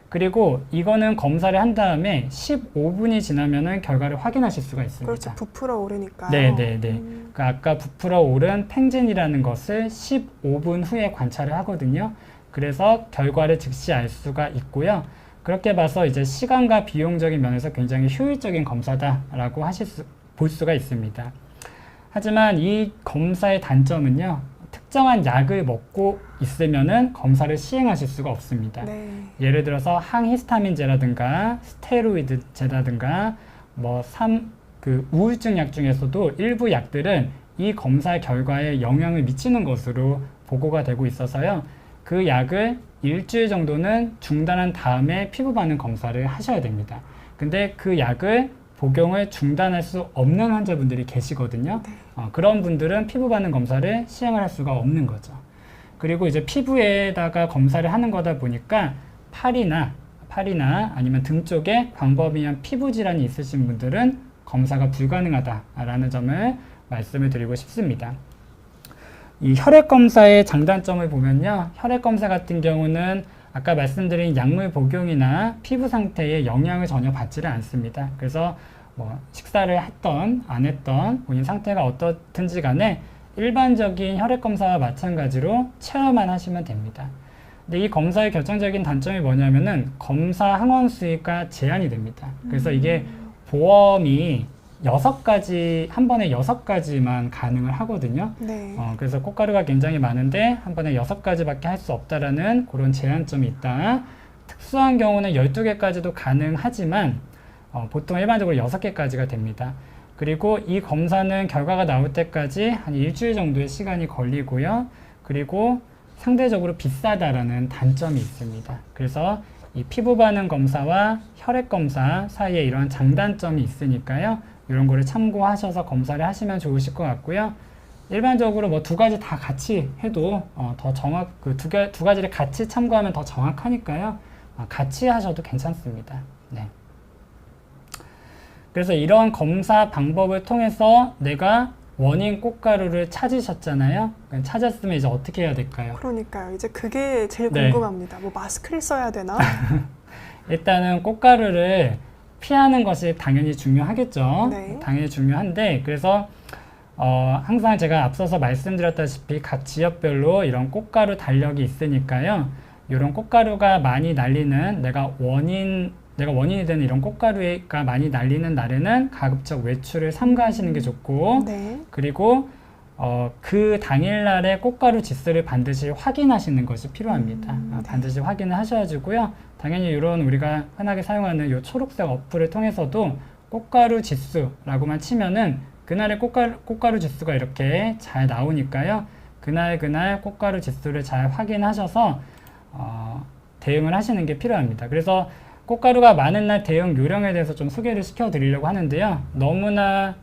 [SPEAKER 2] 그리고 이거는 검사를 한 다음에 15분이 지나면은 결과를 확인하실 수가 있습니다.
[SPEAKER 1] 그렇죠. 부풀어 오르니까요.
[SPEAKER 2] 네네네. 그러니까 아까 부풀어 오른 팽진이라는 것을 15분 후에 관찰을 하거든요. 그래서 결과를 즉시 알 수가 있고요. 그렇게 봐서 이제 시간과 비용적인 면에서 굉장히 효율적인 검사다라고 볼 수가 있습니다. 하지만 이 검사의 단점은요, 특정한 약을 먹고 있으면은 검사를 시행하실 수가 없습니다.
[SPEAKER 1] 네.
[SPEAKER 2] 예를 들어서 항히스타민제라든가 스테로이드제라든가 우울증 약 중에서도 일부 약들은 이 검사 결과에 영향을 미치는 것으로 보고가 되고 있어서요. 그 약을 일주일 정도는 중단한 다음에 피부 반응 검사를 하셔야 됩니다. 근데 그 약을 복용을 중단할 수 없는 환자분들이 계시거든요.
[SPEAKER 1] 네.
[SPEAKER 2] 그런 분들은 피부 반응 검사를 시행을 할 수가 없는 거죠. 그리고 이제 피부에다가 검사를 하는 거다 보니까 팔이나 아니면 등 쪽에 광범위한 피부 질환이 있으신 분들은 검사가 불가능하다라는 점을 말씀을 드리고 싶습니다. 이 혈액 검사의 장단점을 보면요. 혈액 검사 같은 경우는 아까 말씀드린 약물 복용이나 피부 상태에 영향을 전혀 받지를 않습니다. 그래서 식사를 했던 안 했던 본인 상태가 어떻든지 간에 일반적인 혈액 검사와 마찬가지로 체험만 하시면 됩니다. 근데 이 검사의 결정적인 단점이 뭐냐면은 검사 항원 수익과 제한이 됩니다. 그래서 이게 보험이 한 번에 6가지만 가능을 하거든요.
[SPEAKER 1] 네.
[SPEAKER 2] 그래서 꽃가루가 굉장히 많은데 한 번에 6가지밖에 할 수 없다라는 그런 제한점이 있다. 특수한 경우는 12개까지도 가능하지만 보통 일반적으로 6개까지가 됩니다. 그리고 이 검사는 결과가 나올 때까지 한 일주일 정도의 시간이 걸리고요. 그리고 상대적으로 비싸다라는 단점이 있습니다. 그래서 이 피부 반응 검사와 혈액 검사 사이에 이러한 장단점이 있으니까요. 이런 거를 참고하셔서 검사를 하시면 좋으실 것 같고요. 일반적으로 2가지 다 같이 해도 더 두 가지를 같이 참고하면 더 정확하니까요. 같이 하셔도 괜찮습니다. 네. 그래서 이런 검사 방법을 통해서 내가 원인 꽃가루를 찾으셨잖아요. 찾았으면 이제 어떻게 해야 될까요?
[SPEAKER 1] 그러니까요. 이제 그게 제일
[SPEAKER 2] 네.
[SPEAKER 1] 궁금합니다. 마스크를 써야 되나?
[SPEAKER 2] 일단은 꽃가루를 피하는 것이 당연히 중요하겠죠.
[SPEAKER 1] 네.
[SPEAKER 2] 당연히 중요한데 그래서 항상 제가 앞서서 말씀드렸다시피 각 지역별로 이런 꽃가루 달력이 있으니까요. 이런 꽃가루가 많이 날리는 내가 원인이 되는 이런 꽃가루가 많이 날리는 날에는 가급적 외출을 삼가하시는 게 좋고
[SPEAKER 1] 네.
[SPEAKER 2] 그리고 그 당일날의 꽃가루 지수를 반드시 확인하시는 것이 필요합니다.
[SPEAKER 1] 네.
[SPEAKER 2] 반드시 확인을 하셔야지고요. 당연히 이런 우리가 흔하게 사용하는 이 초록색 어플을 통해서도 꽃가루 지수라고만 치면은 그날의 꽃가루 지수가 이렇게 잘 나오니까요. 그날 꽃가루 지수를 잘 확인하셔서 대응을 하시는 게 필요합니다. 그래서 꽃가루가 많은 날 대응 요령에 대해서 좀 소개를 시켜드리려고 하는데요. 너무나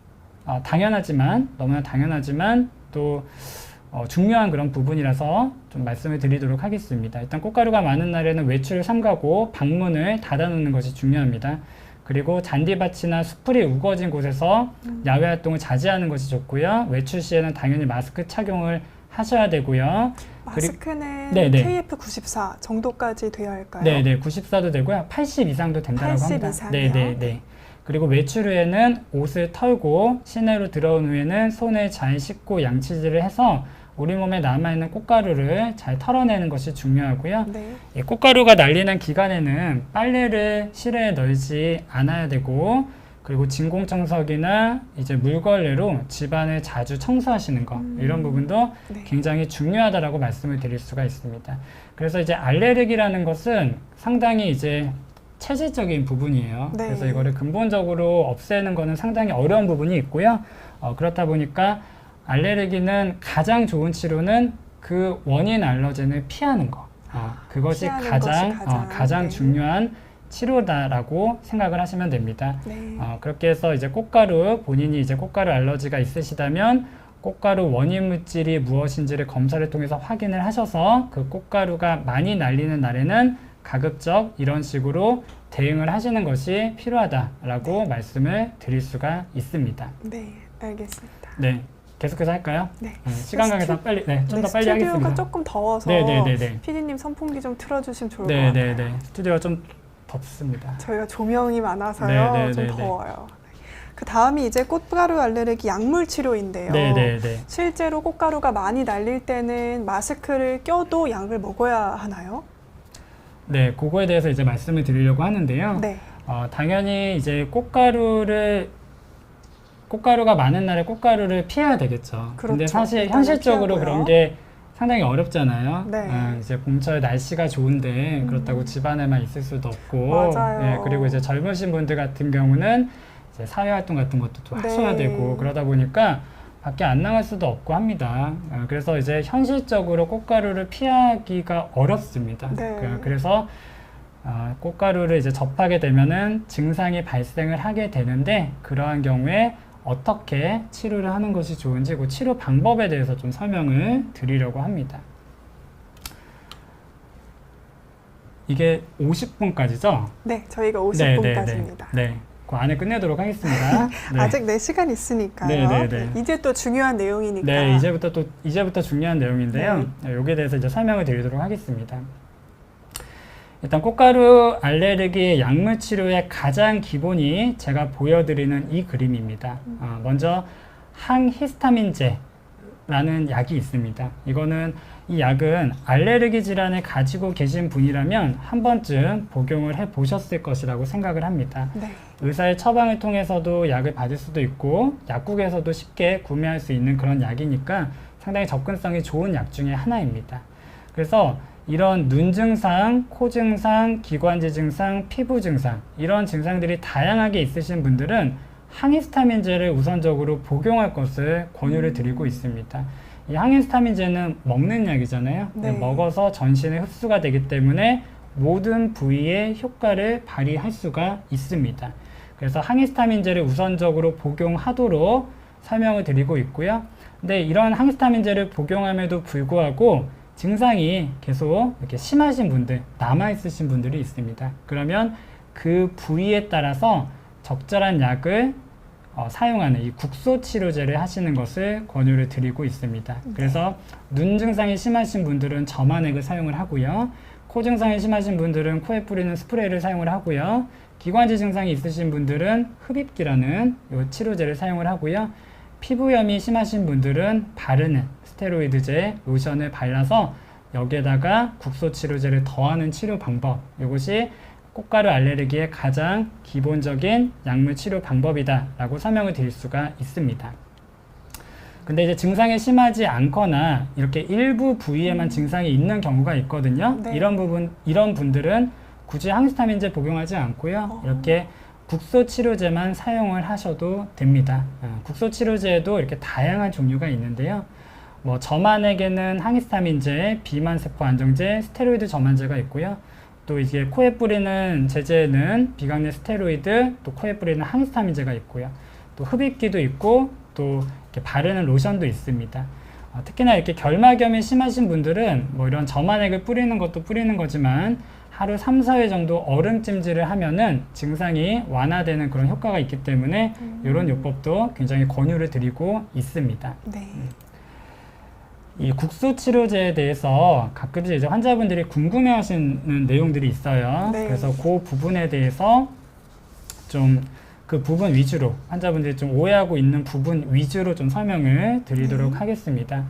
[SPEAKER 2] 당연하지만 또 중요한 그런 부분이라서 좀 말씀을 드리도록 하겠습니다. 일단 꽃가루가 많은 날에는 외출을 삼가고 방문을 닫아놓는 것이 중요합니다. 그리고 잔디밭이나 수풀이 우거진 곳에서 야외 활동을 자제하는 것이 좋고요. 외출 시에는 당연히 마스크 착용을 하셔야 되고요.
[SPEAKER 1] 마스크는
[SPEAKER 2] 네네.
[SPEAKER 1] KF94 정도까지 돼야 할까요?
[SPEAKER 2] 네네, 94도 되고요. 80 이상도 된다고
[SPEAKER 1] 80
[SPEAKER 2] 합니다.
[SPEAKER 1] 이상이요?
[SPEAKER 2] 네네네. 그리고 외출 후에는 옷을 털고 시내로 들어온 후에는 손을 잘 씻고 양치질을 해서 우리 몸에 남아있는 꽃가루를 잘 털어내는 것이 중요하고요.
[SPEAKER 1] 네.
[SPEAKER 2] 이 꽃가루가 날리는 기간에는 빨래를 실외에 널지 않아야 되고 그리고 진공청소기나 이제 물걸레로 집안을 자주 청소하시는 것 이런 부분도
[SPEAKER 1] 네.
[SPEAKER 2] 굉장히 중요하다라고 말씀을 드릴 수가 있습니다. 그래서 이제 알레르기라는 것은 상당히 이제 체질적인 부분이에요.
[SPEAKER 1] 네.
[SPEAKER 2] 그래서 이거를 근본적으로 없애는 거는 상당히 어려운 부분이 있고요. 그렇다 보니까 알레르기는 가장 좋은 치료는 그 원인 알러젠을 피하는 거. 그것이
[SPEAKER 1] 피하는
[SPEAKER 2] 가장
[SPEAKER 1] 네.
[SPEAKER 2] 중요한 치료다라고 생각을 하시면 됩니다.
[SPEAKER 1] 네.
[SPEAKER 2] 그렇게 해서 이제 본인이 이제 꽃가루 알러지가 있으시다면 꽃가루 원인 물질이 무엇인지를 검사를 통해서 확인을 하셔서 그 꽃가루가 많이 날리는 날에는 가급적 이런 식으로 대응을 하시는 것이 필요하다라고 말씀을 드릴 수가 있습니다.
[SPEAKER 1] 네, 알겠습니다.
[SPEAKER 2] 네. 계속해서 할까요?
[SPEAKER 1] 네.
[SPEAKER 2] 시간 관계상 빨리, 좀 더 빨리
[SPEAKER 1] 스튜디오가
[SPEAKER 2] 하겠습니다.
[SPEAKER 1] 조금 더워서
[SPEAKER 2] 네네네네.
[SPEAKER 1] PD님 선풍기 좀 틀어주시면 좋을 것 같아요.
[SPEAKER 2] 네네네. 스튜디오가 좀 덥습니다.
[SPEAKER 1] 저희가 조명이 많아서요.
[SPEAKER 2] 네네네네.
[SPEAKER 1] 좀 더워요. 그 다음이 이제 꽃가루 알레르기 약물 치료인데요.
[SPEAKER 2] 네네네.
[SPEAKER 1] 실제로 꽃가루가 많이 날릴 때는 마스크를 껴도 약을 먹어야 하나요?
[SPEAKER 2] 네, 그거에 대해서 이제 말씀을 드리려고 하는데요.
[SPEAKER 1] 네.
[SPEAKER 2] 당연히 이제 꽃가루가 많은 날에 꽃가루를 피해야 되겠죠. 근데
[SPEAKER 1] 그렇죠.
[SPEAKER 2] 사실
[SPEAKER 1] 일단은
[SPEAKER 2] 현실적으로
[SPEAKER 1] 피하고요.
[SPEAKER 2] 그런 게 상당히 어렵잖아요.
[SPEAKER 1] 네.
[SPEAKER 2] 이제 봄철 날씨가 좋은데 그렇다고 집안에만 있을 수도 없고,
[SPEAKER 1] 맞아요.
[SPEAKER 2] 네, 그리고 이제 젊으신 분들 같은 경우는 이제 사회활동 같은 것도 또
[SPEAKER 1] 네.
[SPEAKER 2] 하셔야 되고 그러다 보니까 밖에 안 나갈 수도 없고 합니다. 그래서 이제 현실적으로 꽃가루를 피하기가 어렵습니다.
[SPEAKER 1] 네.
[SPEAKER 2] 그래서 꽃가루를 이제 접하게 되면은 증상이 발생을 하게 되는데 그러한 경우에 어떻게 치료를 하는 것이 좋은지 그 치료 방법에 대해서 좀 설명을 드리려고 합니다. 이게 50분까지죠?
[SPEAKER 1] 네, 저희가 50분까지입니다.
[SPEAKER 2] 네, 그 안에 끝내도록 하겠습니다. 네.
[SPEAKER 1] 아직 4시간 있으니까요.
[SPEAKER 2] 네네네.
[SPEAKER 1] 이제 또 중요한 내용이니까.
[SPEAKER 2] 네, 이제부터 중요한 내용인데요. 여기에 대해서 이제 설명을 드리도록 하겠습니다. 일단 꽃가루 알레르기 약물 치료의 가장 기본이 제가 보여드리는 이 그림입니다. 먼저 항히스타민제라는 약이 있습니다. 이 약은 알레르기 질환을 가지고 계신 분이라면 한 번쯤 복용을 해 보셨을 것이라고 생각을 합니다.
[SPEAKER 1] 네.
[SPEAKER 2] 의사의 처방을 통해서도 약을 받을 수도 있고 약국에서도 쉽게 구매할 수 있는 그런 약이니까 상당히 접근성이 좋은 약 중에 하나입니다. 그래서 이런 눈 증상, 코 증상, 기관지 증상, 피부 증상 이런 증상들이 다양하게 있으신 분들은 항히스타민제를 우선적으로 복용할 것을 권유를 드리고 있습니다. 이 항히스타민제는 먹는 약이잖아요.
[SPEAKER 1] 네.
[SPEAKER 2] 먹어서 전신에 흡수가 되기 때문에 모든 부위에 효과를 발휘할 수가 있습니다. 그래서 항히스타민제를 우선적으로 복용하도록 설명을 드리고 있고요. 근데 이런 항히스타민제를 복용함에도 불구하고 증상이 계속 이렇게 심하신 분들, 남아있으신 분들이 있습니다. 그러면 그 부위에 따라서 적절한 약을 사용하는 이 국소치료제를 하시는 것을 권유를 드리고 있습니다. 그래서 눈 증상이 심하신 분들은 점안액을 사용을 하고요. 코 증상이 심하신 분들은 코에 뿌리는 스프레이를 사용을 하고요. 기관지 증상이 있으신 분들은 흡입기라는 이 치료제를 사용을 하고요. 피부염이 심하신 분들은 바르는 스테로이드제, 로션을 발라서 여기에다가 국소치료제를 더하는 치료 방법, 이것이 꽃가루 알레르기의 가장 기본적인 약물 치료 방법이다 라고 설명을 드릴 수가 있습니다. 근데 이제 증상이 심하지 않거나 이렇게 일부 부위에만 증상이 있는 경우가 있거든요.
[SPEAKER 1] 네.
[SPEAKER 2] 이런 분들은 굳이 항히스타민제 복용하지 않고요. 이렇게 국소치료제만 사용을 하셔도 됩니다. 국소치료제에도 이렇게 다양한 종류가 있는데요. 점안액에는 항히스타민제, 비만세포 안정제, 스테로이드 점안제가 있고요. 또 이게 코에 뿌리는 제제에는 비강내 스테로이드, 또 코에 뿌리는 항히스타민제가 있고요. 또 흡입기도 있고, 또 이렇게 바르는 로션도 있습니다. 특히나 이렇게 결막염이 심하신 분들은 이런 점안액을 뿌리는 것도 뿌리는 거지만 하루 3, 4회 정도 얼음찜질을 하면은 증상이 완화되는 그런 효과가 있기 때문에 이런 요법도 굉장히 권유를 드리고 있습니다.
[SPEAKER 1] 네.
[SPEAKER 2] 이 국소치료제에 대해서 가끔씩 이제 환자분들이 궁금해하시는 내용들이 있어요.
[SPEAKER 1] 네.
[SPEAKER 2] 그래서 그 부분에 대해서 좀 그 부분 위주로 환자분들이 좀 오해하고 있는 부분 위주로 좀 설명을 드리도록 하겠습니다.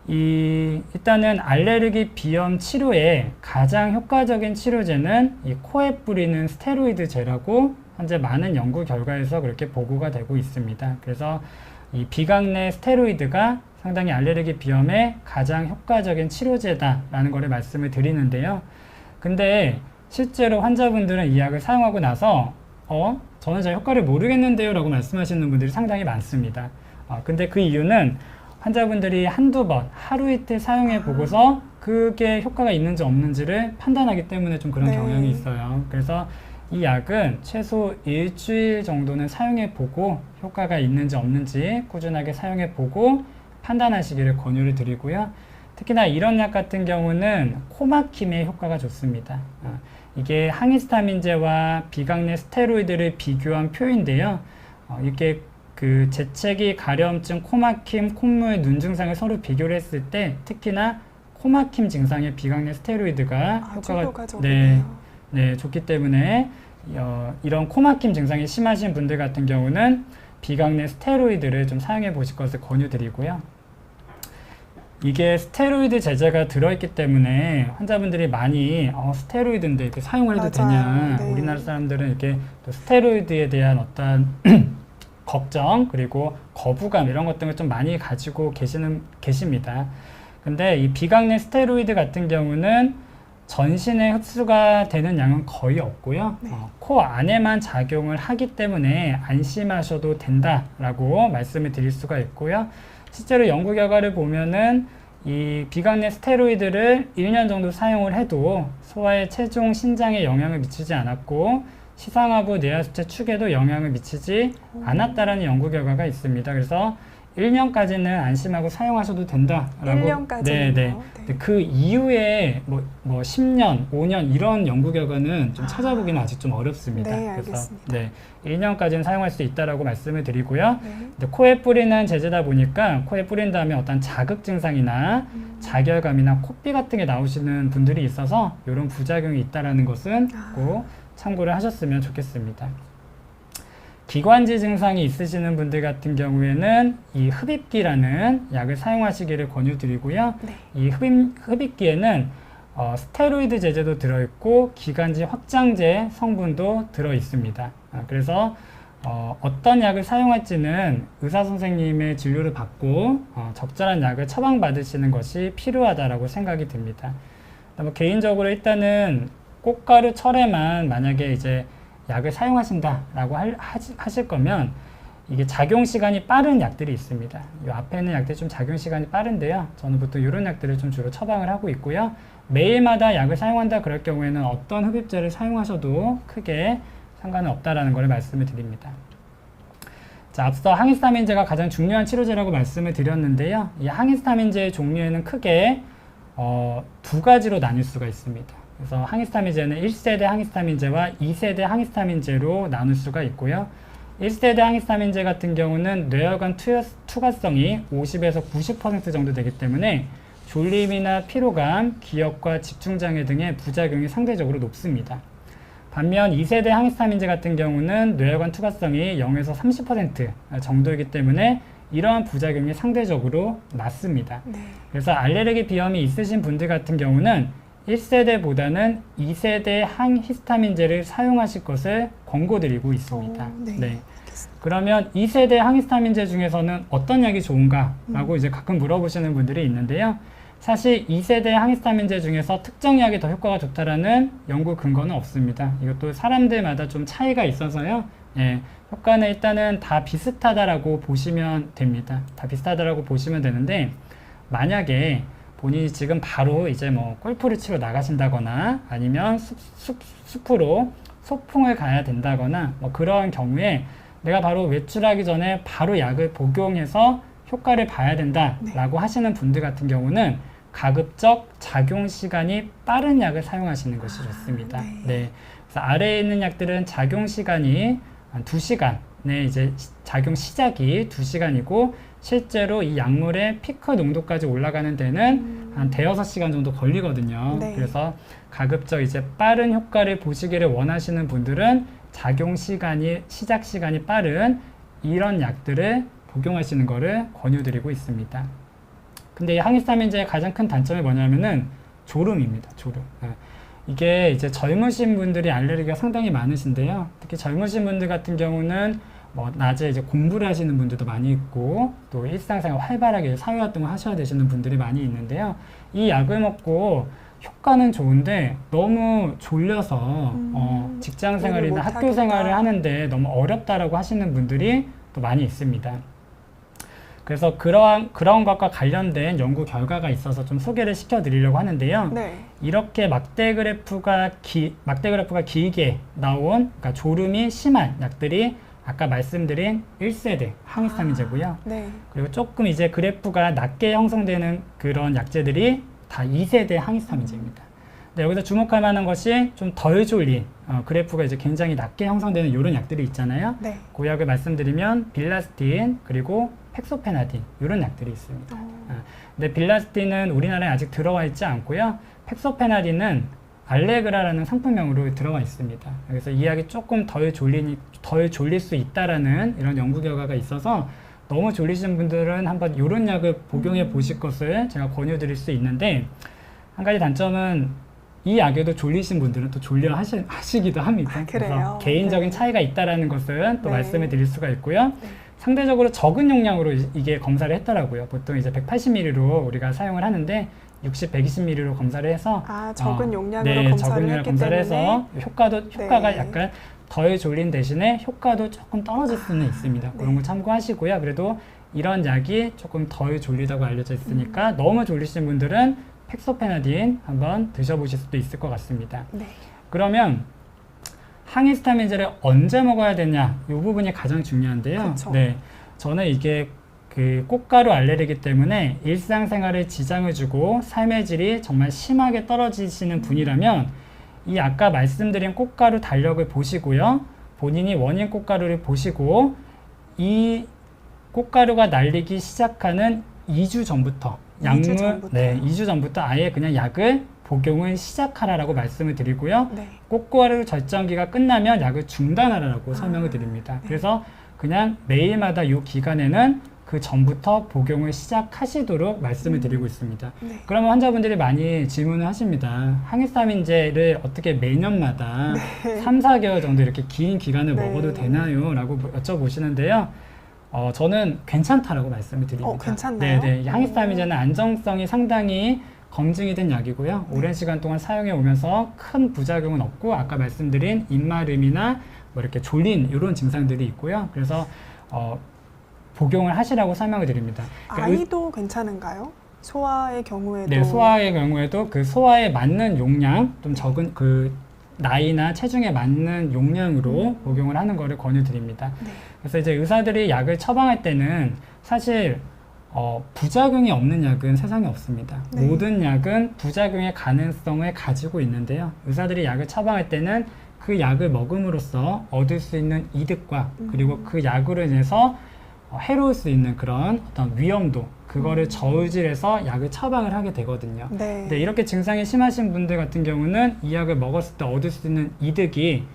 [SPEAKER 2] 일단은 알레르기 비염 치료에 가장 효과적인 치료제는 이 코에 뿌리는 스테로이드 제라고 현재 많은 연구 결과에서 그렇게 보고가 되고 있습니다. 그래서 이 비강내 스테로이드가 상당히 알레르기 비염에 가장 효과적인 치료제다라는 거를 말씀을 드리는데요. 근데 실제로 환자분들은 이 약을 사용하고 나서 저는 잘 효과를 모르겠는데요 라고 말씀하시는 분들이 상당히 많습니다. 근데 그 이유는 환자분들이 한두 번, 하루 이틀 사용해 보고서 그게 효과가 있는지 없는지를 판단하기 때문에 좀 그런 경향이 있어요. 그래서 이 약은 최소 일주일 정도는 사용해 보고 효과가 있는지 없는지 꾸준하게 사용해 보고 판단하시기를 권유를 드리고요. 특히나 이런 약 같은 경우는 코막힘에 효과가 좋습니다. 이게 항히스타민제와 비강내 스테로이드를 비교한 표인데요. 이게 그 재채기, 가려움증, 코막힘, 콧물, 눈 증상을 서로 비교를 했을 때 특히나 코막힘 증상의 비강내 스테로이드가 효과가 네, 좋기 때문에 이런 코막힘 증상이 심하신 분들 같은 경우는 비강내 스테로이드를 좀 사용해 보실 것을 권유드리고요. 이게 스테로이드 제제가 들어있기 때문에 환자분들이 많이 스테로이드인데 이렇게 사용을 해도 되냐.
[SPEAKER 1] 네.
[SPEAKER 2] 우리나라 사람들은 이렇게 또 스테로이드에 대한 어떤 걱정 그리고 거부감 이런 것 등을 좀 많이 가지고 계십니다. 근데 이 비강내 스테로이드 같은 경우는 전신에 흡수가 되는 양은 거의 없고요.
[SPEAKER 1] 네.
[SPEAKER 2] 코 안에만 작용을 하기 때문에 안심하셔도 된다라고 말씀을 드릴 수가 있고요. 실제로 연구 결과를 보면은 이 비강내 스테로이드를 1년 정도 사용을 해도 소아의 체중, 신장에 영향을 미치지 않았고 시상하부 뇌하수체 축에도 영향을 미치지 않았다라는 연구 결과가 있습니다. 그래서 1년까지는 안심하고 사용하셔도 된다라고.
[SPEAKER 1] 1년까지는요?
[SPEAKER 2] 네.
[SPEAKER 1] 네.
[SPEAKER 2] 그 이후에 뭐 10년, 5년 이런 연구 결과는 좀 찾아보기는 아직 좀 어렵습니다.
[SPEAKER 1] 네,
[SPEAKER 2] 그래서
[SPEAKER 1] 알겠습니다.
[SPEAKER 2] 네, 1년까지는 사용할 수 있다라고 말씀을 드리고요.
[SPEAKER 1] 네.
[SPEAKER 2] 근데 코에 뿌리는 제제다 보니까 코에 뿌린 다음에 어떤 자극 증상이나 자결감이나 코피 같은 게 나오시는 분들이 있어서 이런 부작용이 있다라는 것은 꼭 참고를 하셨으면 좋겠습니다. 기관지 증상이 있으시는 분들 같은 경우에는 이 흡입기라는 약을 사용하시기를 권유드리고요.
[SPEAKER 1] 네.
[SPEAKER 2] 이 흡입기에는 스테로이드 제제도 들어있고 기관지 확장제 성분도 들어있습니다. 그래서 어떤 약을 사용할지는 의사 선생님의 진료를 받고 적절한 약을 처방받으시는 것이 필요하다고 생각이 듭니다. 개인적으로 일단은 꽃가루 철에만 만약에 이제 약을 사용하신다라고 하실 거면 이게 작용 시간이 빠른 약들이 있습니다. 이 앞에 있는 약들이 좀 작용 시간이 빠른데요. 저는 보통 이런 약들을 좀 주로 처방을 하고 있고요. 매일마다 약을 사용한다 그럴 경우에는 어떤 흡입제를 사용하셔도 크게 상관은 없다라는 걸 말씀을 드립니다. 자, 앞서 항히스타민제가 가장 중요한 치료제라고 말씀을 드렸는데요. 이 항히스타민제의 종류에는 크게 두 가지로 나뉠 수가 있습니다. 그래서 항히스타민제는 1세대 항히스타민제와 2세대 항히스타민제로 나눌 수가 있고요. 1세대 항히스타민제 같은 경우는 뇌혈관 투과성이 50에서 90% 정도 되기 때문에 졸림이나 피로감, 기억과 집중장애 등의 부작용이 상대적으로 높습니다. 반면 2세대 항히스타민제 같은 경우는 뇌혈관 투과성이 0에서 30% 정도이기 때문에 이러한 부작용이 상대적으로 낮습니다.
[SPEAKER 1] 네.
[SPEAKER 2] 그래서 알레르기 비염이 있으신 분들 같은 경우는 1세대보다는 2세대 항히스타민제를 사용하실 것을 권고드리고 있습니다.
[SPEAKER 1] 네.
[SPEAKER 2] 그러면 2세대 항히스타민제 중에서는 어떤 약이 좋은가라고 이제 가끔 물어보시는 분들이 있는데요. 사실 2세대 항히스타민제 중에서 특정 약이 더 효과가 좋다라는 연구 근거는 없습니다. 이것도 사람들마다 좀 차이가 있어서요. 효과는 일단은 다 비슷하다라고 보시면 됩니다. 다 비슷하다라고 보시면 되는데 만약에 본인이 지금 바로 이제 뭐 골프를 치러 나가신다거나 아니면 숲으로 소풍을 가야 된다거나 뭐 그런 경우에 내가 바로 외출하기 전에 바로 약을 복용해서 효과를 봐야 된다라고 하시는 분들 같은 경우는 가급적 작용 시간이 빠른 약을 사용하시는 것이 좋습니다. 네. 그래서 아래에 있는 약들은 작용 시간이 한 2시간에 이제 작용 시작이 2시간이고 실제로 이 약물의 피크 농도까지 올라가는 데는 한 대여섯 시간 정도 걸리거든요.
[SPEAKER 1] 네.
[SPEAKER 2] 그래서 가급적 이제 빠른 효과를 보시기를 원하시는 분들은 작용 시간이, 시작 시간이 빠른 이런 약들을 복용하시는 것을 권유드리고 있습니다. 근데 이 항히스타민제의 가장 큰 단점이 뭐냐면은 졸음입니다. 졸음. 이게 이제 젊으신 분들이 알레르기가 상당히 많으신데요. 특히 젊으신 분들 같은 경우는 뭐 낮에 이제 공부를 하시는 분들도 많이 있고 또 일상생활 활발하게 사회활동을 하셔야 되시는 분들이 많이 있는데요. 이 약을 먹고 효과는 좋은데 너무 졸려서 직장생활이나 학교생활을 하는데 너무 어렵다라고 하시는 분들이 또 많이 있습니다. 그래서 그런 것과 관련된 연구 결과가 있어서 좀 소개를 시켜드리려고 하는데요.
[SPEAKER 1] 네.
[SPEAKER 2] 이렇게 막대 그래프가 길게 나온 그러니까 졸음이 심한 약들이 아까 말씀드린 1세대 항히스타민제고요.
[SPEAKER 1] 네.
[SPEAKER 2] 그리고 조금 이제 그래프가 낮게 형성되는 그런 약제들이 다 2세대 항히스타민제입니다. 근데 여기서 주목할 만한 것이 좀 덜 졸린 그래프가 이제 굉장히 낮게 형성되는 이런 약들이 있잖아요.
[SPEAKER 1] 네.
[SPEAKER 2] 그 약을 말씀드리면 빌라스틴 그리고 팩소페나딘 이런 약들이 있습니다. 근데 빌라스틴은 우리나라에 아직 들어와 있지 않고요. 팩소페나딘은 알레그라라는 상품명으로 들어와 있습니다. 그래서 이 약이 조금 덜 졸릴 수 있다라는 이런 연구 결과가 있어서 너무 졸리신 분들은 한번 이런 약을 복용해 보실 것을 제가 권유드릴 수 있는데, 한 가지 단점은 이 약에도 졸리신 분들은 또 졸려 하시기도 합니다. 그래서 개인적인
[SPEAKER 1] 네.
[SPEAKER 2] 차이가 있다라는 것은 또
[SPEAKER 1] 네.
[SPEAKER 2] 말씀을 드릴 수가 있고요.
[SPEAKER 1] 네.
[SPEAKER 2] 상대적으로 적은 용량으로 이게 검사를 했더라고요. 보통 이제 180ml로 우리가 사용을 하는데 60, 120ml로 검사를 해서
[SPEAKER 1] 적은 용량으로
[SPEAKER 2] 네,
[SPEAKER 1] 검사를
[SPEAKER 2] 적은 용량
[SPEAKER 1] 했기
[SPEAKER 2] 검사를
[SPEAKER 1] 때문에
[SPEAKER 2] 해서 효과가
[SPEAKER 1] 네.
[SPEAKER 2] 약간 덜 졸린 대신에 효과도 조금 떨어질 수는 있습니다. 그런
[SPEAKER 1] 네.
[SPEAKER 2] 거 참고하시고요. 그래도 이런 약이 조금 덜 졸리다고 알려져 있으니까 너무 졸리신 분들은 팩소페나딘 한번 드셔보실 수도 있을 것 같습니다.
[SPEAKER 1] 네.
[SPEAKER 2] 그러면 항히스타민제를 언제 먹어야 되냐, 이 부분이 가장 중요한데요.
[SPEAKER 1] 그쵸.
[SPEAKER 2] 네, 저는 이게 그 꽃가루 알레르기 때문에 일상생활에 지장을 주고 삶의 질이 정말 심하게 떨어지시는 분이라면 이 아까 말씀드린 꽃가루 달력을 보시고요. 본인이 원인 꽃가루를 보시고 이 꽃가루가 날리기 시작하는 2주 전부터
[SPEAKER 1] 2주 전부터요?
[SPEAKER 2] 네, 2주 전부터 아예 그냥 약을 복용을 시작하라라고 말씀을 드리고요.
[SPEAKER 1] 네.
[SPEAKER 2] 꽃가루 절정기가 끝나면 약을 중단하라고 설명을 드립니다.
[SPEAKER 1] 네.
[SPEAKER 2] 그래서 그냥 매일마다 이 기간에는 그 전부터 복용을 시작하시도록 말씀을 드리고 있습니다.
[SPEAKER 1] 네.
[SPEAKER 2] 그러면 환자분들이 많이 질문을 하십니다. 항히스타민제를 어떻게 매년마다 3, 4개월 정도 이렇게 긴 기간을
[SPEAKER 1] 네.
[SPEAKER 2] 먹어도 되나요? 라고 여쭤보시는데요. 저는 괜찮다라고 말씀을 드립니다.
[SPEAKER 1] 괜찮나요?
[SPEAKER 2] 네네. 항히스타민제는 안정성이 상당히 검증이 된 약이고요. 오랜 시간 동안 사용해 오면서 큰 부작용은 없고, 아까 말씀드린 입마름이나 뭐 이렇게 졸린 이런 증상들이 있고요. 그래서 복용을 하시라고 설명을 드립니다. 그러니까
[SPEAKER 1] 아이도 괜찮은가요? 소아의 경우에도.
[SPEAKER 2] 네, 소아의 경우에도 그 소아에 맞는 용량, 좀 적은 그 나이나 체중에 맞는 용량으로 복용을 하는 것을 권유드립니다.
[SPEAKER 1] 네.
[SPEAKER 2] 그래서 이제 의사들이 약을 처방할 때는 사실 부작용이 없는 약은 세상에 없습니다.
[SPEAKER 1] 네.
[SPEAKER 2] 모든 약은 부작용의 가능성을 가지고 있는데요. 의사들이 약을 처방할 때는 그 약을 먹음으로써 얻을 수 있는 이득과 그리고 그 약으로 인해서 해로울 수 있는 그런 어떤 위험도, 그거를 저울질해서 약을 처방을 하게 되거든요.
[SPEAKER 1] 네.
[SPEAKER 2] 근데 이렇게 증상이 심하신 분들 같은 경우는 이 약을 먹었을 때 얻을 수 있는 이득이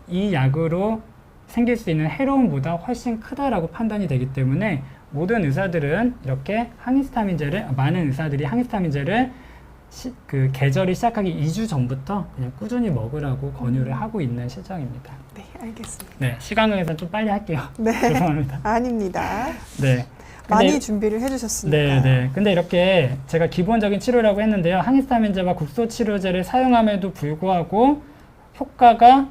[SPEAKER 2] 이 약으로 생길 수 있는 해로움보다 훨씬 크다라고 판단이 되기 때문에 모든 의사들은 이렇게 많은 의사들이 항히스타민제를 그 계절이 시작하기 2주 전부터 그냥 꾸준히 먹으라고 권유를 하고 있는 실정입니다.
[SPEAKER 1] 네, 알겠습니다.
[SPEAKER 2] 네, 시간 관계상 좀 빨리 할게요.
[SPEAKER 1] 네.
[SPEAKER 2] 죄송합니다.
[SPEAKER 1] 아닙니다.
[SPEAKER 2] 네.
[SPEAKER 1] 많이 준비를 해주셨으니까.
[SPEAKER 2] 네. 근데 이렇게 제가 기본적인 치료라고 했는데요. 항히스타민제와 국소 치료제를 사용함에도 불구하고 효과가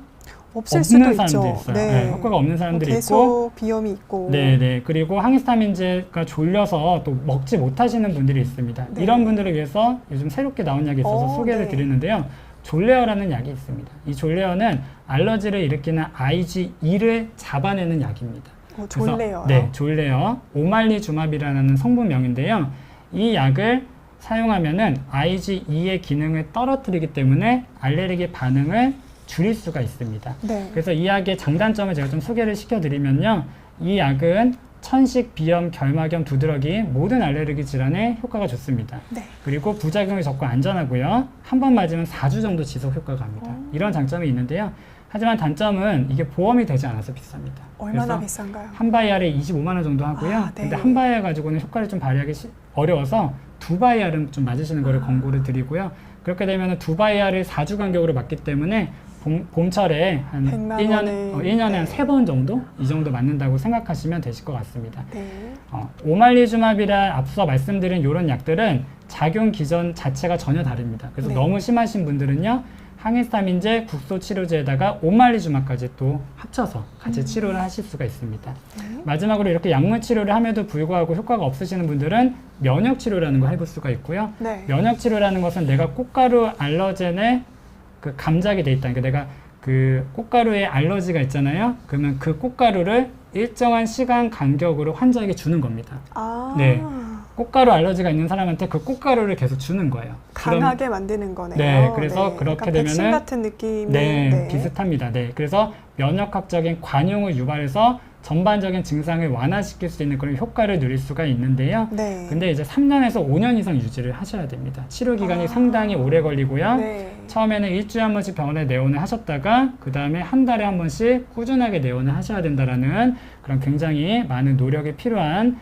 [SPEAKER 1] 없을 수도
[SPEAKER 2] 없는
[SPEAKER 1] 있죠.
[SPEAKER 2] 사람들이 있어요.
[SPEAKER 1] 네.
[SPEAKER 2] 네, 효과가 없는 사람들이
[SPEAKER 1] 계속
[SPEAKER 2] 있고,
[SPEAKER 1] 비염이 있고.
[SPEAKER 2] 네. 그리고 항히스타민제가 졸려서 또 먹지 못하시는 분들이 있습니다.
[SPEAKER 1] 네.
[SPEAKER 2] 이런 분들을 위해서 요즘 새롭게 나온 약이 있어서 소개를
[SPEAKER 1] 네.
[SPEAKER 2] 드리는데요. 졸레어라는 약이 있습니다. 이 졸레어는 알러지를 일으키는 IgE를 잡아내는 약입니다.
[SPEAKER 1] 졸레어요?
[SPEAKER 2] 네, 졸레어. 오말리주맙이라는 성분명인데요. 이 약을 사용하면은 IgE의 기능을 떨어뜨리기 때문에 알레르기 반응을 줄일 수가 있습니다.
[SPEAKER 1] 네.
[SPEAKER 2] 그래서 이 약의 장단점을 제가 좀 소개를 시켜드리면요. 이 약은 천식, 비염, 결막염, 두드러기 모든 알레르기 질환에 효과가 좋습니다.
[SPEAKER 1] 네.
[SPEAKER 2] 그리고 부작용이 적고 안전하고요. 한 번 맞으면 4주 정도 지속 효과가 합니다. 이런 장점이 있는데요. 하지만 단점은 이게 보험이 되지 않아서 비쌉니다.
[SPEAKER 1] 얼마나
[SPEAKER 2] 그래서
[SPEAKER 1] 비싼가요?
[SPEAKER 2] 한 바이알에 25만 원 정도 하고요.
[SPEAKER 1] 네.
[SPEAKER 2] 근데 한 바이알 가지고는 효과를 좀 발휘하기 어려워서 두 바이알은 좀 맞으시는 거를 권고를 드리고요. 그렇게 되면 두 바이알을 4주 간격으로 맞기 때문에 봄철에 한
[SPEAKER 1] 100만
[SPEAKER 2] 1년에
[SPEAKER 1] 원에
[SPEAKER 2] 한 3번 정도? 이 정도 맞는다고 생각하시면 되실 것 같습니다.
[SPEAKER 1] 네.
[SPEAKER 2] 오말리주맙이라 앞서 말씀드린 이런 약들은 작용 기전 자체가 전혀 다릅니다. 그래서
[SPEAKER 1] 네.
[SPEAKER 2] 너무 심하신 분들은요, 항히스타민제, 국소 치료제에다가 오말리주맙까지 또 합쳐서 같이 치료를 하실 수가 있습니다. 마지막으로 이렇게 약물 치료를 함에도 불구하고 효과가 없으시는 분들은 면역 치료라는 걸 해볼 수가 있고요.
[SPEAKER 1] 네.
[SPEAKER 2] 면역 치료라는 것은 내가 꽃가루 알러젠에 그 감작이 돼 있다. 그러니까 내가 그 꽃가루에 알러지가 있잖아요. 그러면 그 꽃가루를 일정한 시간 간격으로 환자에게 주는 겁니다.
[SPEAKER 1] 아.
[SPEAKER 2] 네. 꽃가루 알러지가 있는 사람한테 그 꽃가루를 계속 주는 거예요.
[SPEAKER 1] 강하게 만드는 거네요.
[SPEAKER 2] 네, 그래서 그렇게
[SPEAKER 1] 약간
[SPEAKER 2] 되면은
[SPEAKER 1] 백신 같은 느낌이
[SPEAKER 2] 네, 비슷합니다. 네, 그래서 면역학적인 관용을 유발해서 전반적인 증상을 완화시킬 수 있는 그런 효과를 누릴 수가 있는데요.
[SPEAKER 1] 네.
[SPEAKER 2] 근데 이제 3년에서 5년 이상 유지를 하셔야 됩니다. 치료 기간이 상당히 오래 걸리고요.
[SPEAKER 1] 네.
[SPEAKER 2] 처음에는 일주일에 한 번씩 병원에 내원을 하셨다가 그 다음에 한 달에 한 번씩 꾸준하게 내원을 하셔야 된다라는 그런 굉장히 많은 노력이 필요한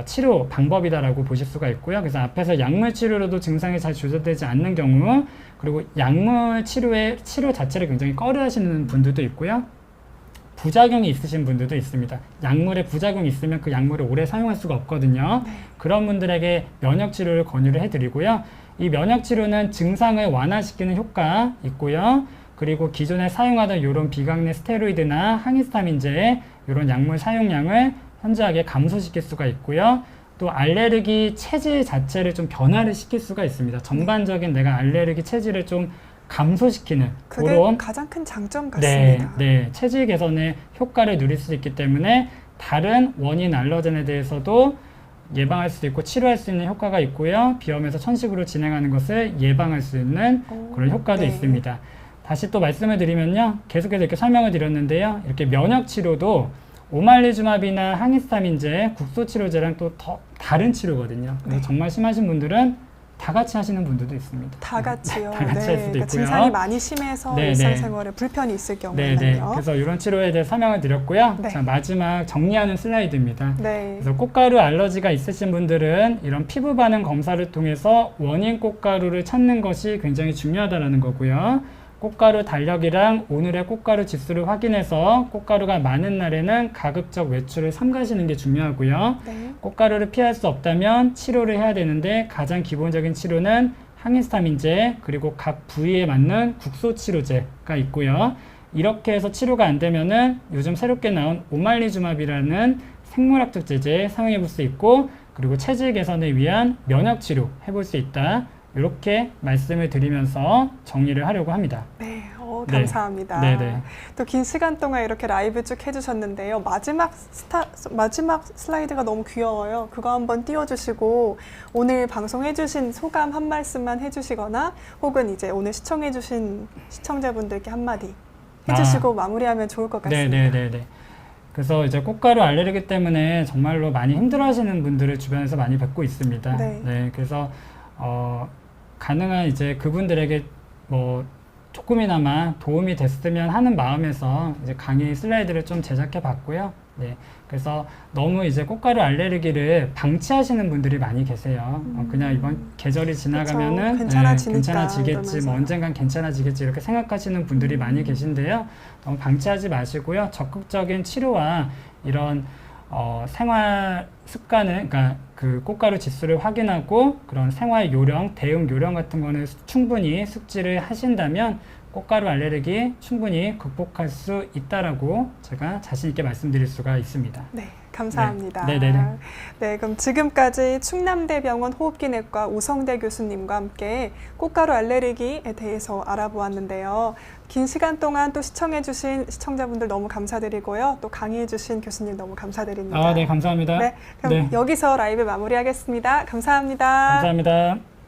[SPEAKER 2] 치료 방법이다라고 보실 수가 있고요. 그래서 앞에서 약물 치료로도 증상이 잘 조절되지 않는 경우, 그리고 약물 치료 자체를 굉장히 꺼려하시는 분들도 있고요. 부작용이 있으신 분들도 있습니다. 약물에 부작용이 있으면 그 약물을 오래 사용할 수가 없거든요. 그런 분들에게 면역 치료를 권유를 해드리고요. 이 면역 치료는 증상을 완화시키는 효과 있고요. 그리고 기존에 사용하던 이런 비강내 스테로이드나 항히스타민제 이런 약물 사용량을 현저하게 감소시킬 수가 있고요. 또 알레르기 체질 자체를 좀 변화를 시킬 수가 있습니다. 전반적인 내가 알레르기 체질을 좀 감소시키는
[SPEAKER 1] 그게
[SPEAKER 2] 그런
[SPEAKER 1] 가장 큰 장점
[SPEAKER 2] 네,
[SPEAKER 1] 같습니다.
[SPEAKER 2] 네, 체질 개선에 효과를 누릴 수 있기 때문에 다른 원인 알러젠에 대해서도 예방할 수 있고 치료할 수 있는 효과가 있고요. 비염에서 천식으로 진행하는 것을 예방할 수 있는 그런 효과도
[SPEAKER 1] 네.
[SPEAKER 2] 있습니다. 다시 또 말씀을 드리면요. 계속해서 이렇게 설명을 드렸는데요. 이렇게 면역 치료도 오말리주맙이나 항히스타민제, 국소치료제랑 또 다른 치료거든요. 그래서
[SPEAKER 1] 네.
[SPEAKER 2] 정말 심하신 분들은 다 같이 하시는 분들도 있습니다.
[SPEAKER 1] 다 같이요.
[SPEAKER 2] 다 같이 할 수도 있고요.
[SPEAKER 1] 증상이 많이 심해서
[SPEAKER 2] 네,
[SPEAKER 1] 일상생활에 불편이 있을 경우에는요.
[SPEAKER 2] 네네. 그래서 이런 치료에 대해 설명을 드렸고요.
[SPEAKER 1] 네.
[SPEAKER 2] 자, 마지막 정리하는 슬라이드입니다.
[SPEAKER 1] 네.
[SPEAKER 2] 그래서 꽃가루 알러지가 있으신 분들은 이런 피부 반응 검사를 통해서 원인 꽃가루를 찾는 것이 굉장히 중요하다는 거고요. 꽃가루 달력이랑 오늘의 꽃가루 지수를 확인해서 꽃가루가 많은 날에는 가급적 외출을 삼가시는 게 중요하고요.
[SPEAKER 1] 네.
[SPEAKER 2] 꽃가루를 피할 수 없다면 치료를 해야 되는데 가장 기본적인 치료는 항히스타민제 그리고 각 부위에 맞는 국소치료제가 있고요. 이렇게 해서 치료가 안 되면은 요즘 새롭게 나온 오말리주맙이라는 생물학적 제제 사용해 볼 수 있고, 그리고 체질 개선을 위한 면역 치료 해볼 수 있다. 이렇게 말씀을 드리면서 정리를 하려고 합니다.
[SPEAKER 1] 네,
[SPEAKER 2] 네.
[SPEAKER 1] 감사합니다.
[SPEAKER 2] 네네.
[SPEAKER 1] 또 긴 시간 동안 이렇게 라이브 쭉 해주셨는데요. 마지막 슬라이드가 너무 귀여워요. 그거 한번 띄워주시고 오늘 방송해주신 소감 한 말씀만 해주시거나 혹은 이제 오늘 시청해주신 시청자분들께 한마디 해주시고 마무리하면 좋을 것 같습니다.
[SPEAKER 2] 네네네네. 그래서 이제 꽃가루 알레르기 때문에 정말로 많이 힘들어하시는 분들을 주변에서 많이 뵙고 있습니다.
[SPEAKER 1] 네.
[SPEAKER 2] 그래서 가능한 이제 그분들에게 뭐 조금이나마 도움이 됐으면 하는 마음에서 이제 강의 슬라이드를 좀 제작해 봤고요. 네. 그래서 너무 이제 꽃가루 알레르기를 방치하시는 분들이 많이 계세요. 그냥 이번 계절이 지나가면은 괜찮아지겠지,
[SPEAKER 1] 그러면서.
[SPEAKER 2] 뭐 언젠간 괜찮아지겠지 이렇게 생각하시는 분들이 많이 계신데요. 너무 방치하지 마시고요. 적극적인 치료와 이런 생활 습관을, 그러니까 그 꽃가루 지수를 확인하고 그런 생활 요령, 대응 요령 같은 거는 충분히 숙지를 하신다면 꽃가루 알레르기 충분히 극복할 수 있다라고 제가 자신 있게 말씀드릴 수가 있습니다.
[SPEAKER 1] 네, 감사합니다.
[SPEAKER 2] 네네네.
[SPEAKER 1] 네, 그럼 지금까지 충남대병원 호흡기내과 우성대 교수님과 함께 꽃가루 알레르기에 대해서 알아보았는데요. 긴 시간 동안 또 시청해주신 시청자분들 너무 감사드리고요. 또 강의해주신 교수님 너무 감사드립니다.
[SPEAKER 2] 네, 감사합니다.
[SPEAKER 1] 네, 그럼
[SPEAKER 2] 네.
[SPEAKER 1] 여기서 라이브 마무리하겠습니다. 감사합니다.
[SPEAKER 2] 감사합니다.